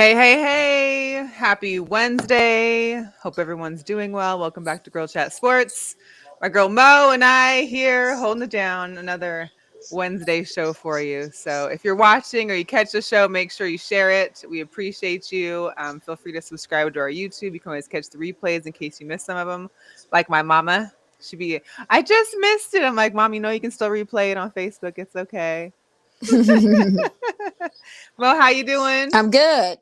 Hey, hey, hey. Happy Wednesday. Hope everyone's doing well. Welcome back to Girl Chat Sports. My girl Mo and I here holding it down. Another Wednesday show for you. So if you're watching or you catch the show, make sure you share it. We appreciate you. Feel free to subscribe to our YouTube. You can always catch the replays in case you missed some of them. Like my mama. I just missed it. I'm like, Mom, you can still replay it on Facebook. It's okay. Mo, how you doing? I'm good.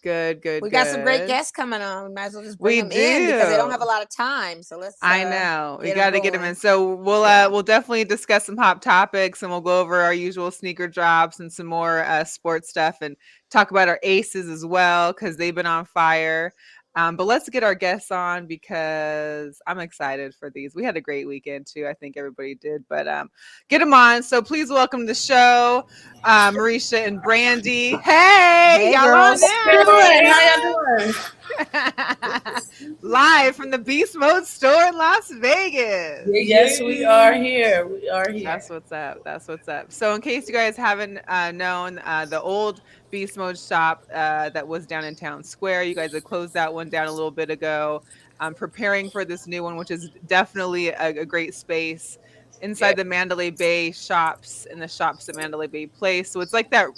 Good. We got some great guests coming on. We might as well just bring We them in because they don't have do. a lot of time. So let's I know. We get got them to get them in. going. So we'll Yeah. we'll definitely discuss some hot topics, and we'll go over our usual sneaker drops and some more sports stuff, and talk about our aces as well because they've been on fire. But let's get our guests on because I'm excited for these. We had a great weekend too. I think everybody did. But get them on. So please welcome to the show, Marreesha and Brandee. Hey, y'all girls. on Doing? now? How y'all doing? Live from the Beastmode Store in Las Vegas. Yes, we are here. We are here. That's what's up. That's what's up. So, in case you guys haven't known, the old Beast Mode shop that was down in Town Square, you guys had closed that one down a little bit ago. I'm preparing for this new one, which is definitely a great space inside the Mandalay Bay shops and the shops at Mandalay Bay Place. So, it's like that.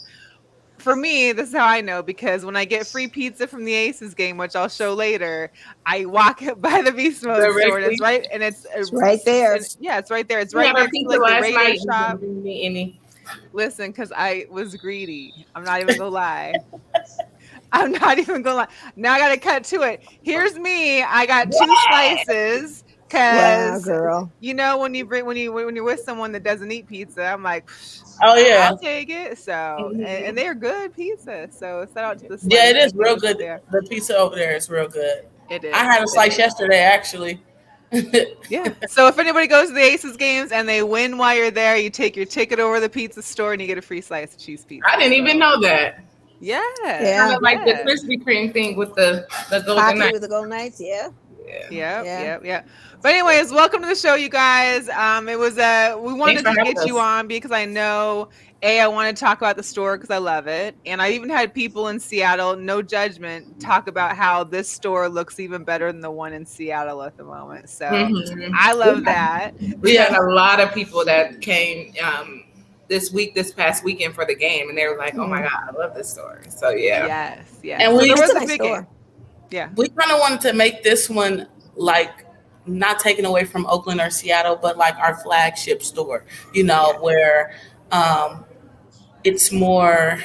For me, this is how I know because when I get free pizza from the Aces game, which I'll show later, I walk by the Beast Mode store and it's right, and it's right there. Yeah, it's right there. It's We right had our next to pizza like the last Raiders night. shop. Didn't need any. Listen, because I was greedy. I'm not even gonna lie. I'm not even gonna lie. Now I gotta cut to it. Here's me. I got two slices Wow, because girl. when you're with someone that doesn't eat pizza, I'm like, Oh yeah, I'll take it. So and they're good pizza. So shout out to the yeah. It slice. is real good. The pizza over there is real good. It is. I had a slice yesterday, actually. Yeah. So if anybody goes to the Aces games and they win while you're there, you take your ticket over to the pizza store and you get a free slice of cheese pizza. I didn't even know that. Yeah. Kind of like the Krispy Kreme thing with the golden knights. With the golden knights, yeah. Yep. But anyways, welcome to the show, you guys. It was we wanted to get you on because I know I want to talk about the store because I love it, and I even had people in Seattle, no judgment, talk about how this store looks even better than the one in Seattle at the moment. So I love that. We had a lot of people that came this past weekend for the game, and they were like, "Oh my god, I love this store." So yeah, yes. And so there was a big store. Yeah, we kind of wanted to make this one like not taken away from Oakland or Seattle, but like our flagship store, where it's more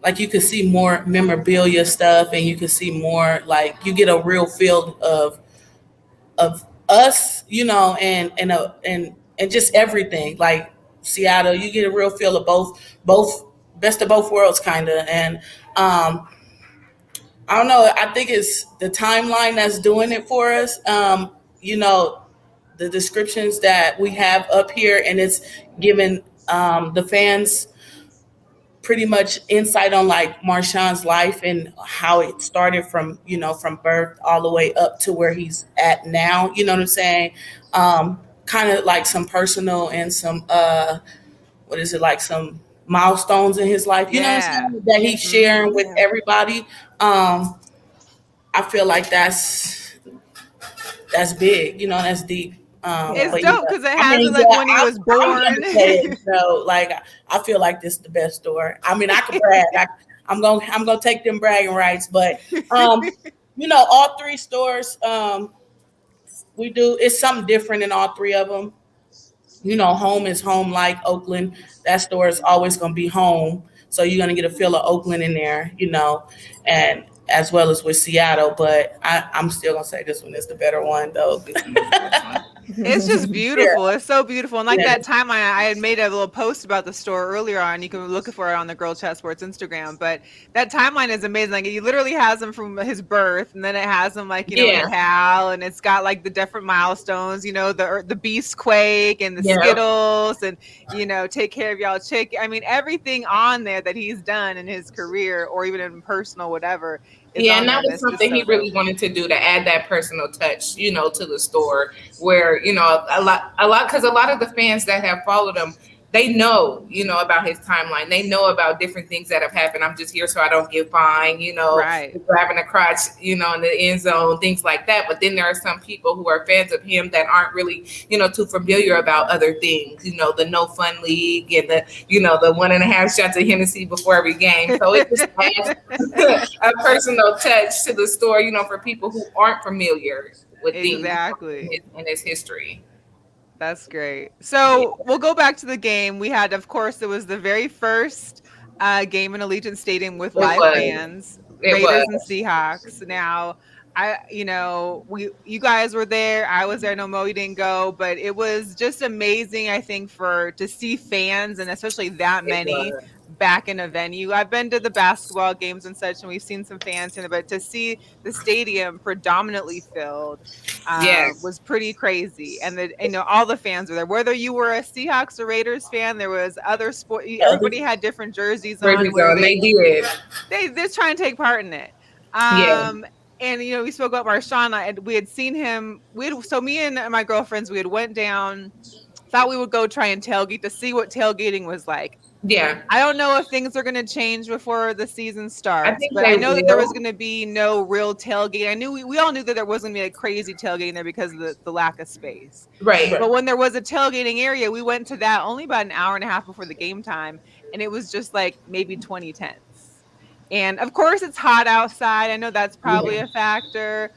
like you could see more memorabilia stuff, and you could see more like you get a real feel of us, and just everything. Like Seattle, you get a real feel of both best of both worlds, kind of, and I don't know. I think it's the timeline that's doing it for us. The descriptions that we have up here, and it's giving the fans pretty much insight on like Marshawn's life and how it started from birth all the way up to where he's at now. You know what I'm saying? Kind of like some personal and some some milestones in his life. You know what I'm saying? That he's sharing with everybody. I feel like that's big, that's deep. It's dope because it has when he was born. So like, I feel like this is the best store. I mean, I can brag. I'm gonna take them bragging rights, but all three stores, we do. It's something different in all three of them. Home is home, like Oakland. That store is always gonna be home, so you're gonna get a feel of Oakland in there, and as well as with Seattle, but I'm still gonna say this one is the better one, though. It's just beautiful. It's so beautiful. And that time I had made a little post about the store earlier on. You can look for it on the Girlchatsports Instagram. But that timeline is amazing. Like, he literally has him from his birth, and then it has him in Cal, and it's got like the different milestones, the Beast Quake and the Skittles, and take care of y'all chick. I mean, everything on there that he's done in his career or even in personal whatever. And that was something he really wanted to do, to add that personal touch, to the store, where, a lot, because a lot of the fans that have followed him they know, about his timeline. They know about different things that have happened. I'm just here so I don't get fined, Right. grabbing a crotch, in the end zone, things like that. But then there are some people who are fans of him that aren't really, too familiar about other things, the no fun league and the 1.5 shots of Hennessy before every game. So it just adds a personal touch to the story, for people who aren't familiar with things Exactly. in his history. That's great. Yeah, So we'll go back to the game. We had, of course, it was the very first game in Allegiant Stadium with it live was. fans, It was. Raiders and Seahawks. Now, you guys were there. I was there. No, Mo, you didn't go, but it was just amazing. I think to see fans and especially that It many was. back in a venue. I've been to the basketball games and such, and we've seen some fans in it, but to see the stadium predominantly filled Yes. was pretty crazy. And all the fans were there. Whether you were a Seahawks or Raiders fan, there was other sport. Everybody had different jerseys on Brittany where girl, they did. they're trying to take part in it. Yeah. And we spoke about Marshawn. And we had seen him. So me and my girlfriends, we had went down. Thought we would go try and tailgate to see what tailgating was like. Yeah. I don't know if things are going to change before the season I starts, think but they I know that there was will. going to be no real tailgate. I knew we all knew that there wasn't going to be a crazy tailgating there because of the lack of space. Right. But when there was a tailgating area, we went to that only about an hour and a half before the game time, and it was just like maybe 20 tents. And of course, it's hot outside. I know that's probably Yeah. a factor.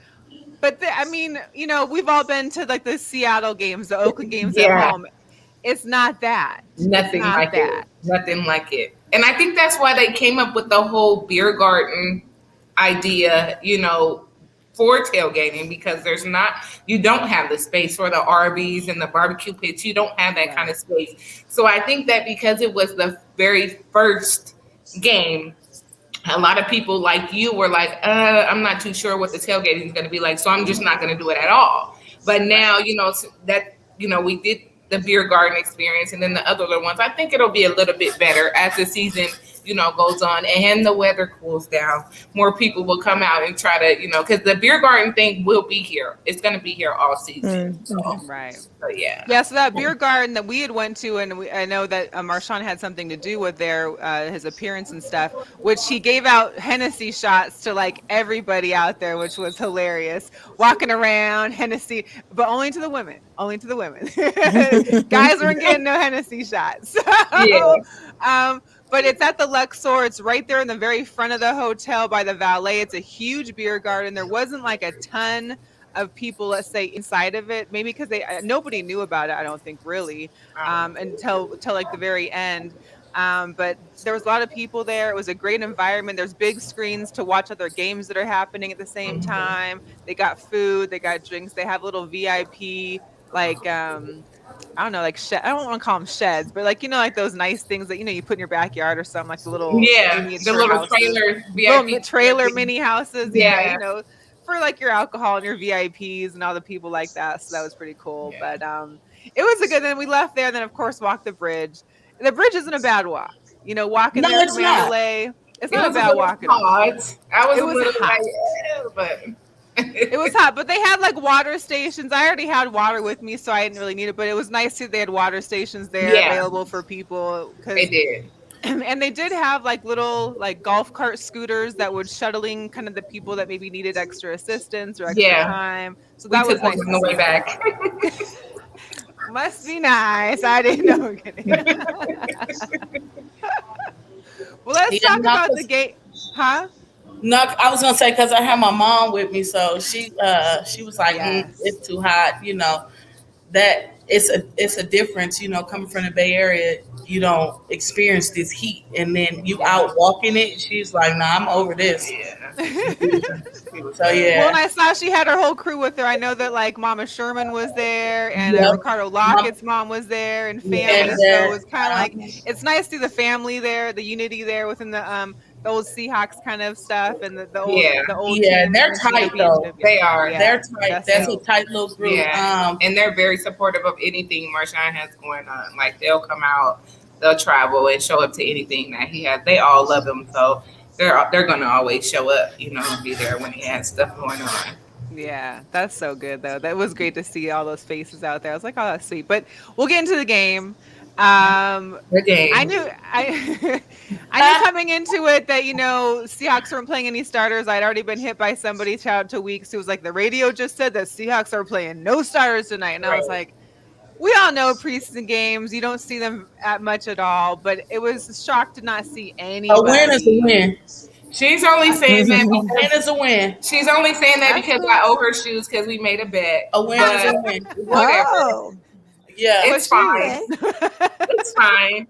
But I mean, we've all been to like the Seattle games, the Oakland games at Yeah. home. It's not that. It's Nothing not like that. it. Nothing like it. And I think that's why they came up with the whole beer garden idea, for tailgating, because you don't have the space for the RVs and the barbecue pits. You don't have that kind Right. of space. So I think that because it was the very first game, a lot of people like you were like, I'm not too sure what the tailgating is going to be like, so I'm just not going to do it at all. But now, Right. we did the beer garden experience and then the other ones. I think it'll be a little bit better as the season, goes on and the weather cools down. More people will come out and try to, because the beer garden thing will be here. It's going to be here all season. Right. So yeah. Yeah, so that beer garden that we had went to, and I know that Marshawn had something to do with his appearance and stuff, which he gave out Hennessy shots to like everybody out there, which was hilarious. Walking around Hennessy, but only to the women, only to the women. Guys weren't getting no Hennessy shots. Yeah. So, but it's at the Luxor. It's right there in the very front of the hotel by the valet. It's a huge beer garden. There wasn't like a ton of people, let's say, inside of it, maybe because nobody knew about it, I don't think, really, until like the very end. But there was a lot of people there. It was a great environment. There's big screens to watch other games that are happening at the same time. They got food, they got drinks, they have little VIP, like I don't know, like I don't want to call them sheds, but like like those nice things that you put in your backyard or something, like the little Yeah. The miniature little houses, trailer little VIP. trailer mini houses. Yeah, Yeah. for like your alcohol and your VIPs and all the people like that. So that was pretty cool. Yeah. But it was a good. Then we left there, and then of course walked the bridge. The bridge isn't a bad walk. Walking No, there it's from not. Mandalay, it's It not a was a bad little walk at all. hot. I was It a was little hot. like, but It was hot, but they had like water stations. I already had water with me, so I didn't really need it. But it was nice too. They had water stations there yeah, available for people they because did. and they did have like little like golf cart scooters that would shuttling kind of the people that maybe needed extra assistance or extra Yeah, time. So we that took was them nice on to the way see. back. Must be nice. I didn't know. I'm kidding. Well, let's Yeah, talk no, about the 'cause- game, huh? no, I was gonna say because I had my mom with me, so she was like, Yes. "It's too hot," that it's a difference, coming from the Bay Area. You don't experience this heat, and then you Yeah. out walking it. She's like, "Nah, I'm over this." Yeah. So Well, and yeah, I saw she had her whole crew with her. I know that like Mama Sherman was there, and yep. Ricardo My, Lockett's mom was there, and Yeah. family. So it was kind of like um, it's nice to see the family there, the unity there within the old Seahawks kind of stuff, and Yeah. the old yeah, teams in they're the tight though. championship. Yeah, They are. yeah, They're tight. that's That's a dope. tight little group. Yeah. And they're very supportive of anything Marshawn has going on. Like they'll come out, they'll travel and show up to anything that he has. They all love him, so they're gonna always show up, and be there when he has stuff going on. Yeah, that's so good though. That was great to see all those faces out there. I was like, oh, that's sweet. But we'll get into the game. The game. I knew I knew coming into it that Seahawks weren't playing any starters. I'd already been hit by somebody. Shout out to Weeks who was like, the radio just said that Seahawks are playing no starters tonight, and I was like, we all know preseason games, you don't see them at much at all. But it was shocked to not see A win is a anybody. win. She's only saying that A win is a win. she's only saying that That's because good. I owe her shoes because we made a bet. A win is a But win. whatever. Oh, Yeah. It's What fine. It's fine.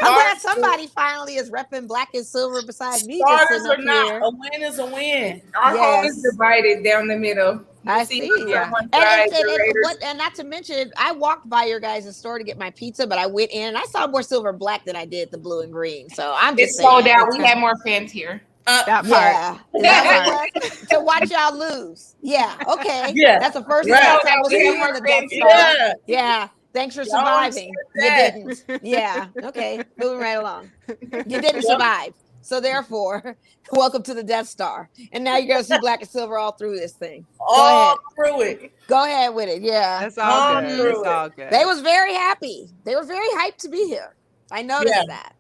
I'm glad somebody finally is repping black and silver besides me. Just Starters sitting or up not, here. a win is a win. Our home is Yes. divided down the middle. I You see. on Yeah. one And, side, the Raiders- and not to mention, I walked by your guys' store to get my pizza, but I went in and I saw more silver and black than I did the blue and green. So I'm just It's sold saying, out. it's We had more fans here. That part. yeah. Is that what it was? To watch y'all lose. Yeah. Okay. Yeah. That's the first Right. time I Yeah, was we here have in the more Death fans. Star. Yeah. Yeah. Thanks for Y'all surviving. You understand that. didn't. Yeah. Okay. Moving right along. You didn't survive. So therefore, welcome to the Death Star. And now you're gonna see black and silver all through this thing. All through it. Go ahead with it. Yeah. That's all good. through It's it. all good. They was very happy. They were very hyped to be here. I noticed Yeah. that.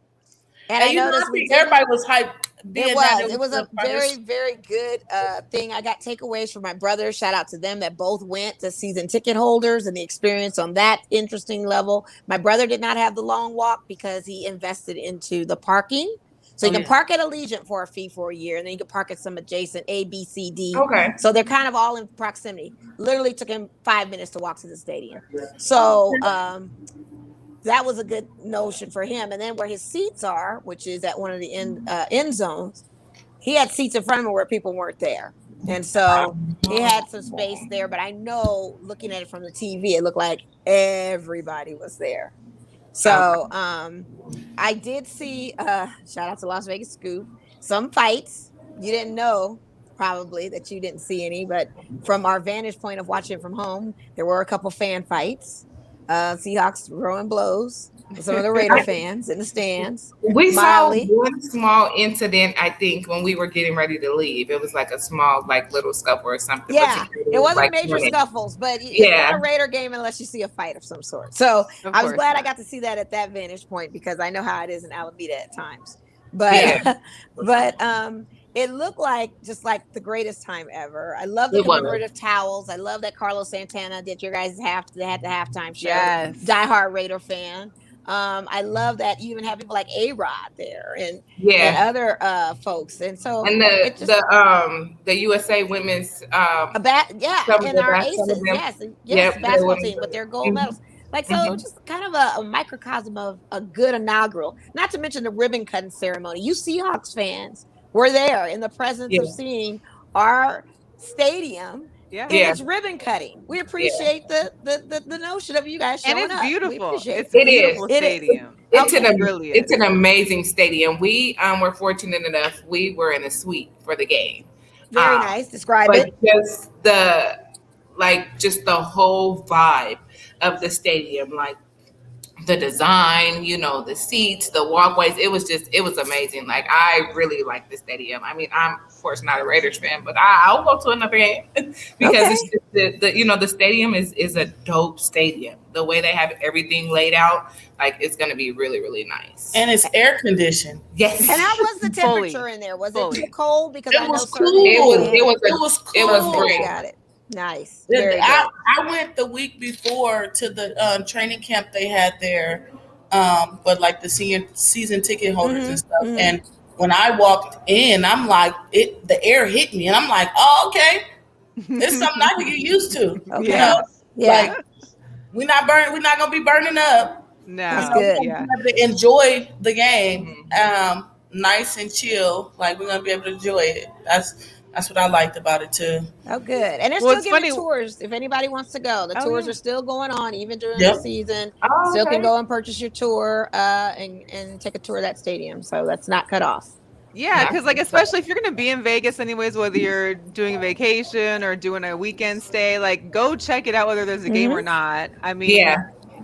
And I And you know, noticed I we think did. everybody was hyped. It was a very, very good thing. I got takeaways from my brother. Shout out to them that both went to season ticket holders and the experience on that interesting level. My brother did not have the long walk because he invested into the parking. So you can park at Allegiant for a fee for a year, and then you can park at some adjacent A, B, C, D. Okay. So they're kind of all in proximity. Literally took him 5 minutes to walk to the stadium. So that was a good notion for him. And then where his seats are, which is at one of the end zones, he had seats in front of him where people weren't there. And so he had some space there. But I know looking at it from the TV, it looked like everybody was there. So I did see, shout out to Las Vegas Scoop, some fights. You didn't know probably that you didn't see any, but from our vantage point of watching from home, there were a couple fan fights. Seahawks throwing blows with some of the Raider fans in the stands. We Mildly. saw one small incident, I think, when we were getting ready to leave. It was like a small, like little scuffle or something. Yeah, it wasn't like, major winning. scuffles, but it's Yeah. not a Raider game unless you see a fight of some sort. So Of I was course glad I not. got to see that at that vantage point because I know how it is in Alameda at times. But but it looked like just like the greatest time ever. I love the It was. commemorative towels. I love that Carlos Santana did your guys had the halftime show. Yes. Diehard Raider fan. I love that you even have people like A-Rod there and other folks. And so And it just, the USA women's and some of our the- some of aces, them. yes, Yep, basketball they team were- with their gold Mhm. medals. Like so, it was just kind of a microcosm of a good inaugural. Not to mention the ribbon cutting ceremony. You Seahawks fans were there in the presence of seeing our stadium Yeah. in its ribbon cutting. We appreciate the notion of you guys showing And it's up. We beautiful. appreciate It's it. a beautiful It is. stadium. Okay. Really It's is. an amazing stadium. We were fortunate enough. We were in a suite for the game. Very nice. Describe But it. just the whole vibe of the stadium, like the design, the seats, the walkways. It was amazing. Like I really like the stadium. I mean, I'm of course not a Raiders fan, but I'll go to another game because it's just the stadium is a dope stadium. The way they have everything laid out, like it's gonna be really, really nice. And it's air conditioned. Yes. And how was the Fully. temperature in there? Was Fully. it too cold? Because It I know was certain cool. It was cool. it was great. Got it. Nice. Very good. I went the week before to the training camp they had there, but like the senior season ticket holders and stuff. mhm. And when I walked in, I'm like, the air hit me, and I'm like, oh, okay, it's something I can get used to. Okay. You know, Yeah. like we're not gonna be burning up. No. That's good. Yeah. We have to enjoy the game, nice and chill. Like we're gonna be able to enjoy it. That's what I liked about it too. Oh, good. And they're Well, still it's giving funny- tours if anybody wants to go. The Oh, tours yeah. are still going on even during Yep. the season. Oh, Still okay. can go and purchase your tour and take a tour of that stadium. So that's not cut off. Yeah, because like especially if you're gonna be in Vegas anyways, whether you're doing a vacation or doing a weekend stay, like go check it out whether there's a game or not. I mean,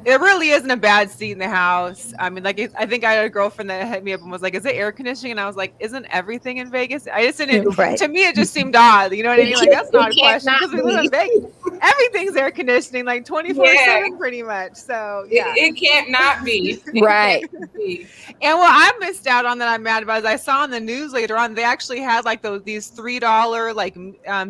It really isn't a bad seat in the house. I mean, like, I think I had a girlfriend that hit me up and was like, "Is it air conditioning?" And I was like, "Isn't everything in Vegas?" I just didn't. Right. To me, it just seemed odd. You know what I mean? Like, that's not It a can't question not because we live in be. Vegas. Everything's air conditioning, like Yeah, 24/7, pretty much. So yeah. it can't not be. It Right. can't not be. And what I missed out on that I'm mad about is I saw in the news later on they actually had like these $3 like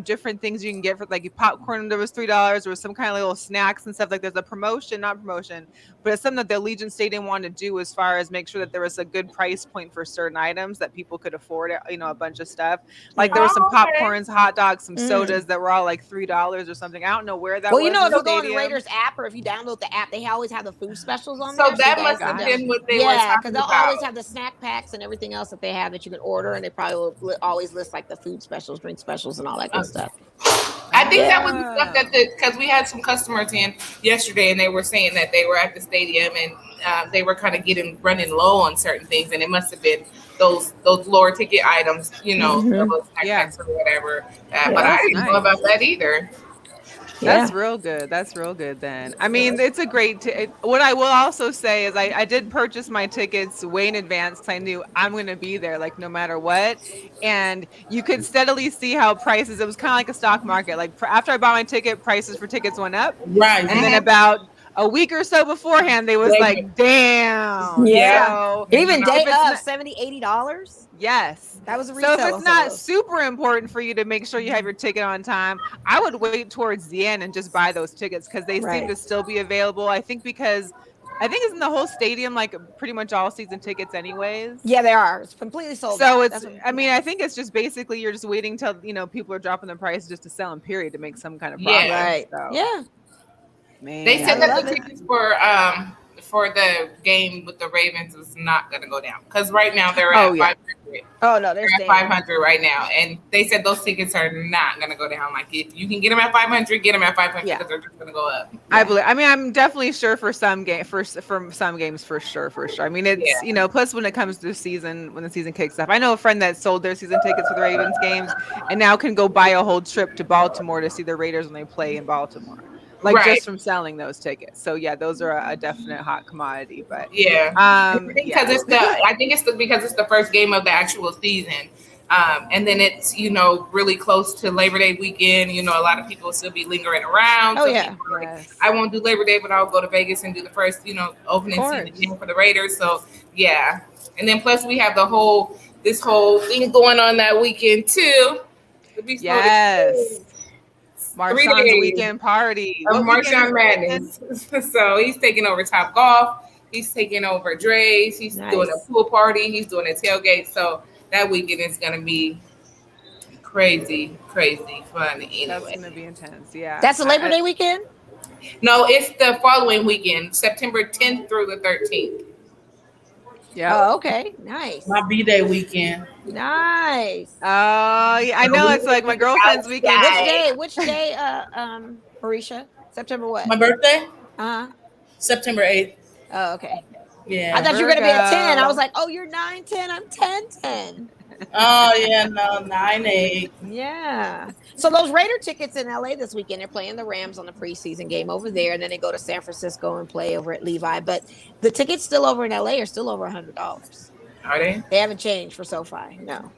different things you can get for like popcorn. There was $3. There was some kind of little snacks and stuff. Like there's a promotion, not promotion, but it's something that the Allegiant Stadium wanted to do as far as make sure that there was a good price point for certain items that people could afford. You know, a bunch of stuff. Like there was some Oh, okay. popcorns, hot dogs, some Mm. sodas that were all like $3 or something. I don't know where that Well, was. you know, in if the you go on the stadium. Raiders app or if you download the app, they always have the food specials on So there. that you must guys have can been what they were yeah, talking because they'll about. always have the snack packs and everything else that they have that you can order, and they probably will always list like the food specials, drink specials, and all that good stuff. I think that was the Oh. stuff that because we had some customers in yesterday and they were saying that they were at the stadium and they were kind of running low on certain things, and it must have been those lower ticket items, you know, Mhm. those snack Yeah. packs or whatever. Yeah. But I That's didn't know nice. about that either. That's Yeah. real good. That's real good then. I mean, it's a great what I will also say is I did purchase my tickets way in advance because I knew I'm going to be there like no matter what. And you could steadily see how prices, it was kind of like a stock market. Like after I bought my ticket, prices for tickets went up. Right. And then about a week or so beforehand, they was They- like, damn. Yeah. So Even day if it's of not, $70, $80. yes. That was a So resale if on it's some of not those. super important for you to make sure you have your ticket on time, I would wait towards the end and just buy those tickets because they seem Right. to still be available. I think because I think it's in the whole stadium, like pretty much all season tickets, anyways. Yeah, they are. It's completely sold So out. it's, I mean, I think it's just basically you're just waiting till people are dropping the price just to sell them, period, to make some kind of profit. Yeah. right. So, Yeah. man, They said I that love the it. tickets for the game with the Ravens was not going to go down because right now they're Oh, at yeah. 500. Oh no, they're They're at staying. 500 right now, and they said those tickets are not going to go down. Like if you can get them at 500, get them at 500 Yeah. because they're just going to go up. I believe. I mean, I'm definitely sure for some for some games for sure. I mean, it's Yeah. plus when it comes to season, when the season kicks off, I know a friend that sold their season tickets for the Ravens games and now can go buy a whole trip to Baltimore to see the Raiders when they play in Baltimore, like Right. just from selling those tickets. So yeah, those are a definite hot commodity. But Yeah. I think yeah. because because it's the first game of the actual season. And then it's, really close to Labor Day weekend. A lot of people will still be lingering around. Oh, So yeah. people are like, Yes. I won't do Labor Day, but I'll go to Vegas and do the first, opening Of season course. game for the Raiders. So yeah. And then plus we have this whole thing going on that weekend too. The Beastmode Yes. Store. 3 Marshawn's days weekend party. of What weekend is Marshawn it again? Madness. So he's taking over Top Golf. He's taking over Dre's. He's doing Nice. a pool party. He's doing a tailgate. So that weekend is going to be crazy fun That's anyway. gonna be intense. Yeah. That's a Labor Day weekend? No, it's the following weekend, September 10th through the 13th. Yeah. Oh, okay. Nice. My B-Day weekend. Nice. Oh, yeah, I know it's like my girlfriend's weekend. Outside. Which day, Marreesha? September what? My birthday, Uh-huh. September 8th. Oh, okay. Yeah. I thought you were gonna be at 10. I Virgo. was like, oh, you're 9, 10. I'm 10, 10. Oh yeah, no, 9/8. Yeah. So those Raider tickets in LA this weekend, they're playing the Rams on the preseason game over there, and then they go to San Francisco and play over at Levi. But the tickets still over in LA are still over $100. Are they? They haven't changed for SoFi. No.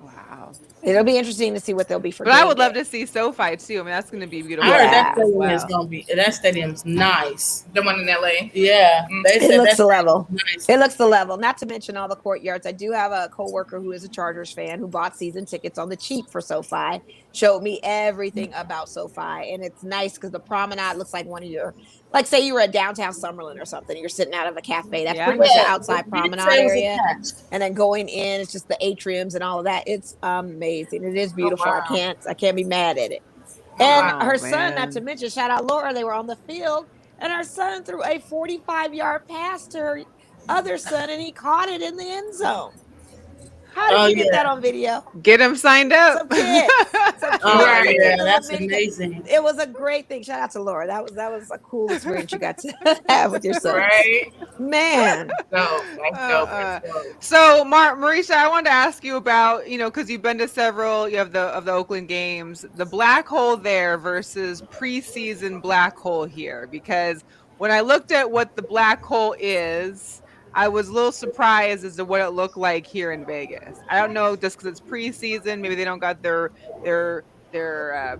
Wow. It'll be interesting to see what they'll be for. But I game would love day. to see SoFi too. I mean, that's going to be I beautiful. heard Yeah. that stadium Wow. is gonna be. That stadium's nice. The one in LA? Yeah, they It said looks that's the level. nice. It looks the level. Not to mention all the courtyards. I do have a coworker who is a Chargers fan who bought season tickets on the cheap for SoFi. Showed me everything about SoFi, and it's nice because the promenade looks like one of your, like say you were at downtown Summerlin or something. You're sitting out of a cafe. That's Yeah. pretty much the Yeah, outside you promenade said it was area, attached. and then going in, it's just the atriums and all of that. It's amazing. It is beautiful. wow. I can't be mad at it. And Wow, her son, not man. to mention, shout out Laura, they were on the field, and her son threw a 45-yard pass to her other son, and he caught it in the end zone. How did Oh, you get yeah. that on video? Get him signed up. Some kids. Some kids. Oh Right. yeah, Little that's video. amazing. It was a great thing. Shout out to Laura. That was a cool experience you got to have with your son. Right? Man. No, that's dope. That's dope. So, Marreesha, I wanted to ask you about, because you've been to several of the Oakland games, the black hole there versus preseason black hole here, because when I looked at what the black hole is, I was a little surprised as to what it looked like here in Vegas. I don't know, just because it's preseason, maybe they don't got their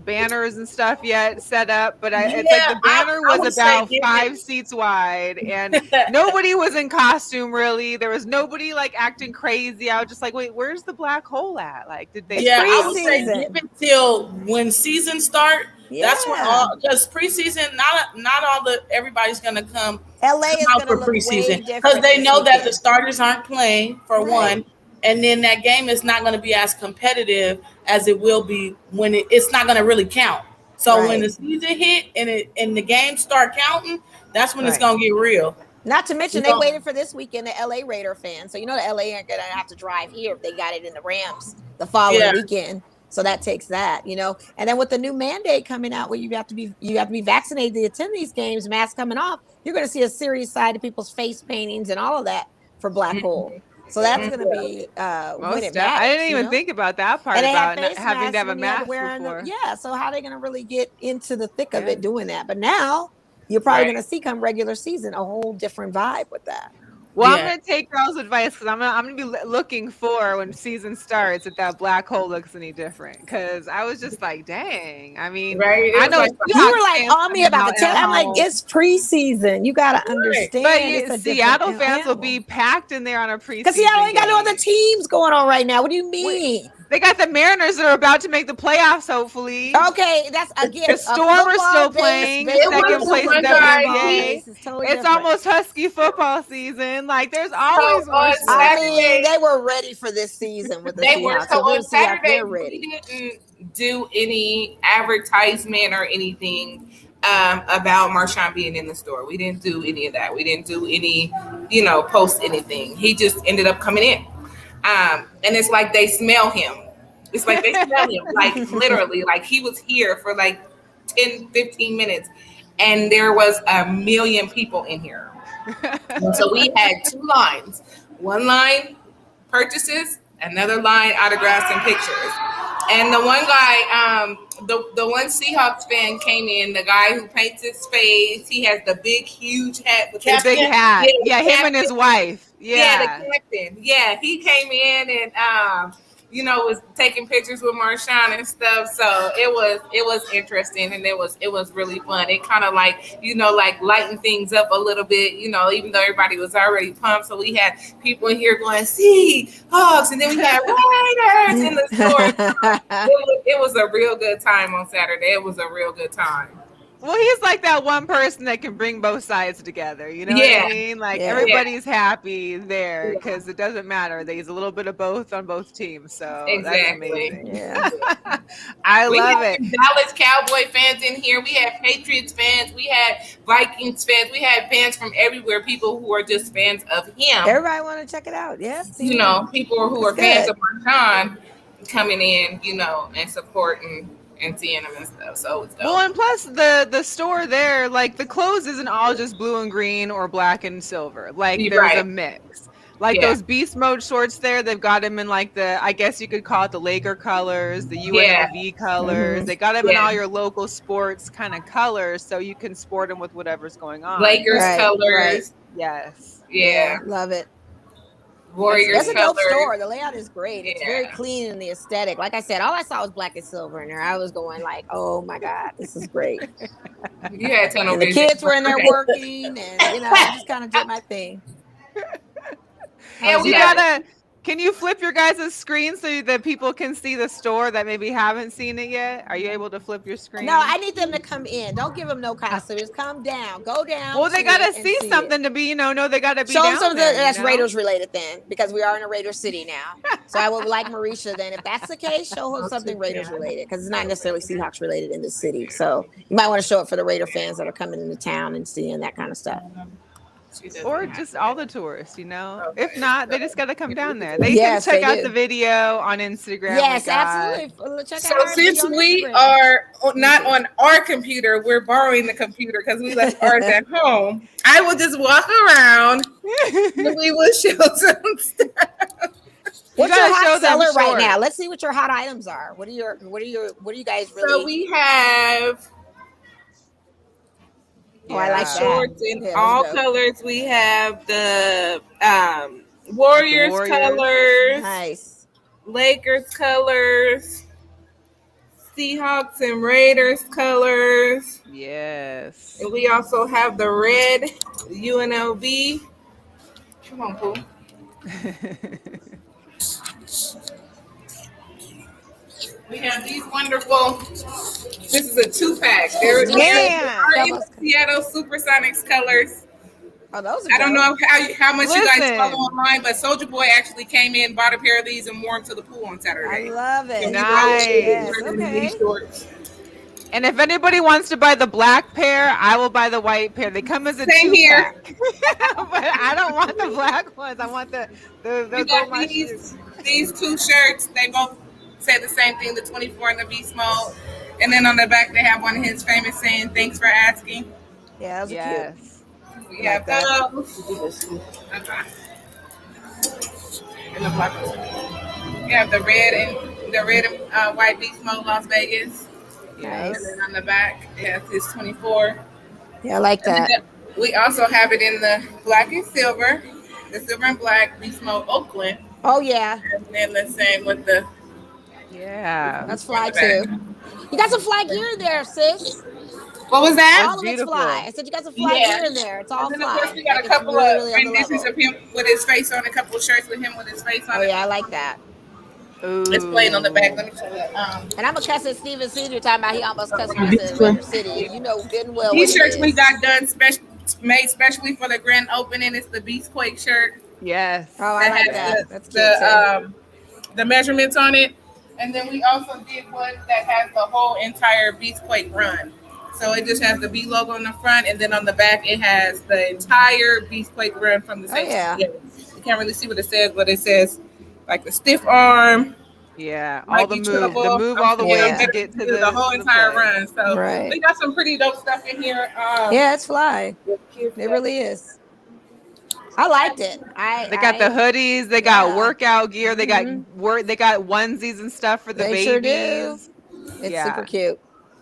banners and stuff yet set up, but it's like Yeah, the banner I was would say about give 5 seats wide, and it. nobody was in costume really. There was nobody like acting crazy. I was just like, wait, where's the black hole at? Like, did they It's Yeah, I scout would say it? give preseason. it till when season start. That's when Yeah. all, because preseason, not all the everybody's gonna come LA is out gonna for look way preseason because different they this know that the weekend. starters aren't playing for Right. one, and then that game is not going to be as competitive as it will be when it's not going to really count. So when Right. the season hit and the games start counting, that's when it's Right. going to get real. Not to You mention they know? waited for this weekend, the LA Raider fans. So you know the LA aren't gonna have to drive here if they got it in the Rams the following Yeah. weekend. So that takes that, And then with the new mandate coming out where you have to be vaccinated to attend these games, masks coming off, you're gonna see a serious side to people's face paintings and all of that for Black Hole. So that's gonna be when it I matters, didn't even think about that part And they had about face having to masks have a when you had to mask wear before. so how are they gonna really get into the thick of Yeah. it doing that? But now you're probably Right. gonna see come regular season a whole different vibe with that. Well, I'm Yeah. gonna take girls' advice because I'm gonna be looking for when season starts if that black hole looks any different. Because I was just like, dang. I mean, Right? It I was know like, You Seahawks were like fans on me coming about the out tail. at I'm like, home, it's preseason. You gotta understand. but It's a Seattle different fans will animal. be packed in there on a preseason. Because Seattle ain't got no other game. teams going on right now. What do you mean? They got the Mariners that are about to make the playoffs, hopefully. Okay, that's again The a Storm are football still base. playing It second was the place in one guy, basketball WNBA. base. It's totally It's different. almost Husky football season. Like, there's so always more on sports I going mean, Saturday, they were ready for this season with the they were Seahawks. so So we're on the Seahawks, Saturday they're we ready. didn't do any advertisement or anything about Marshawn being in the store. We didn't do any of that. We didn't do any, post anything. He just ended up coming in. And it's like they smell him. It's like they smell him, like literally, like he was here for like 10, 15 minutes and there was 1 million people in here. And so we had 2 lines. One line purchases, another line autographs and pictures. And the one guy, the one Seahawks fan came in, the guy who paints his face, he has the big, huge hat with The big hat. the Yeah, him and his captain. wife. Yeah, Yeah. the captain. Yeah, he came in and was taking pictures with Marshawn and stuff. So it was interesting and it was really fun. It kind of like lightened things up a little bit, even though everybody was already pumped. So we had people in here going, Seahawks, and then we had Raiders in the store. It was a real good time on Saturday. It was a real good time. Well, he's like that one person that can bring both sides together. You know what Yeah. I mean? Like, Yeah. everybody's happy there because it doesn't matter. There's a little bit of both on both teams. So that's Exactly. amazing. Yeah. I We love had it. Dallas Cowboy fans in here. We had Patriots fans. We had Vikings fans. We had fans from everywhere. People who are just fans of him. Everybody want to check it out. Yeah. People who are That's fans good. of Marshawn coming in, and supporting and seeing them and stuff. So it's dope. Well, and plus the store there, like the clothes isn't all just blue and green or black and silver. Like You're there's a right. mix. Like Yeah. those beast mode shorts there, they've got them in like I guess you could call it the Laker colors, the UNLV colors. Mhm. They got them in Yeah. all your local sports kind of colors, so you can sport them with whatever's going on. Lakers Right, colors. right. Yes. Yeah. Love it. Warriors That's a dope colors. store. The layout is great. It's very Yeah. clean and the aesthetic. Like I said, all I saw was black and silver in there. I was going like, oh my God, this is great. You had tunnel And the vision. kids were in there working and I just kind of did my thing. Yeah, we You had gotta. Can you flip your guys' screen so that people can see the store that maybe haven't seen it yet? Are you able to flip your screen? No, I need them to come in. Don't give them no kind of service. Come down. Go down. Well, they to gotta it and see it. something to be, no, they gotta be Show them down something there, that's you know? Raiders related then, because we are in a Raider city now. So I would like Marreesha then. If that's the case, show her something Raiders related, because it's not necessarily Seahawks related in the city. So you might want to show it for the Raider fans that are coming into town and seeing that kind of stuff. Or just all the tourists, Okay. If not, they just gotta come down there. They Yes, can check they out do. the video on Instagram. Yes, we got. absolutely. Check So out our since video on we Instagram. are not on our computer, we're borrowing the computer because we left ours at home. I will just walk around and we will show some stuff. What's gotta your show hot them seller right shorts. now? Let's see what your hot items are. What are you guys really? So we have Oh, I like that. Shorts in Yeah, those all are dope. colors. We have the The Warriors Warriors. colors, Nice. Lakers colors, Seahawks and Raiders colors. Yes. And we also have the red UNLV. Come on, Pooh. We have these wonderful. This is a 2-pack. They're Man. in Seattle Supersonics colors. Oh, those are I don't dope. know how much you guys follow Listen. online, but Soldier Boy actually came in, bought a pair of these, and wore them to the pool on I Saturday. love it. Nice. Yes, okay. And if anybody wants to buy the black pair, I will buy the white pair. They come as a Same here. 2-pack. But I don't want the black ones. I want the We got these 2 shirts. They both say the same thing, the 24 and the beast mode. And then on the back, they have one of his famous saying, "Thanks for asking." Yeah, those are cute. Yes. We have those. And the black ones. We have the red and white beast mode Las Vegas. Yes. And then on the back, it has his 24. Yeah, I like that. We also have it in the black and silver, the silver and black beast mode Oakland. Oh, yeah. And then the same with the. Yeah. That's fly, too. You got some fly gear in there, sis. What was that? All of it's beautiful. fly. I said you got some fly Yeah. gear in there. It's all And then of fly. course we got Like, a it's couple really, of really on the renditions level. of him with his face on, a couple of shirts with him with his face on Oh, it. yeah, I like that. It's plain on the back. Let me show you. And I'm a cuss at Steven Senior talking about he almost cussed me to River City. You know good and well what These it shirts is. we got done made specially for the grand opening. It's the Beastquake shirt. Yes. Oh, I like has that. That's cute, too. The measurements on it. And then we also did one that has the whole entire Beastquake run. So it just has the B logo on the front, and then on the back it has the entire Beastquake run from the same. Oh, yeah. You can't really see what it says, but it says like the stiff arm. Yeah. All the Mikey move. Trouble. The move all the way Yeah. to get to the whole entire play. run. So Right. we got some pretty dope stuff in here. Yeah, it's fly. It really is. I liked it. They got the hoodies. They got Yeah. workout gear. They got Mhm. They got onesies and stuff for the They babies. sure do. It's Yeah. super cute.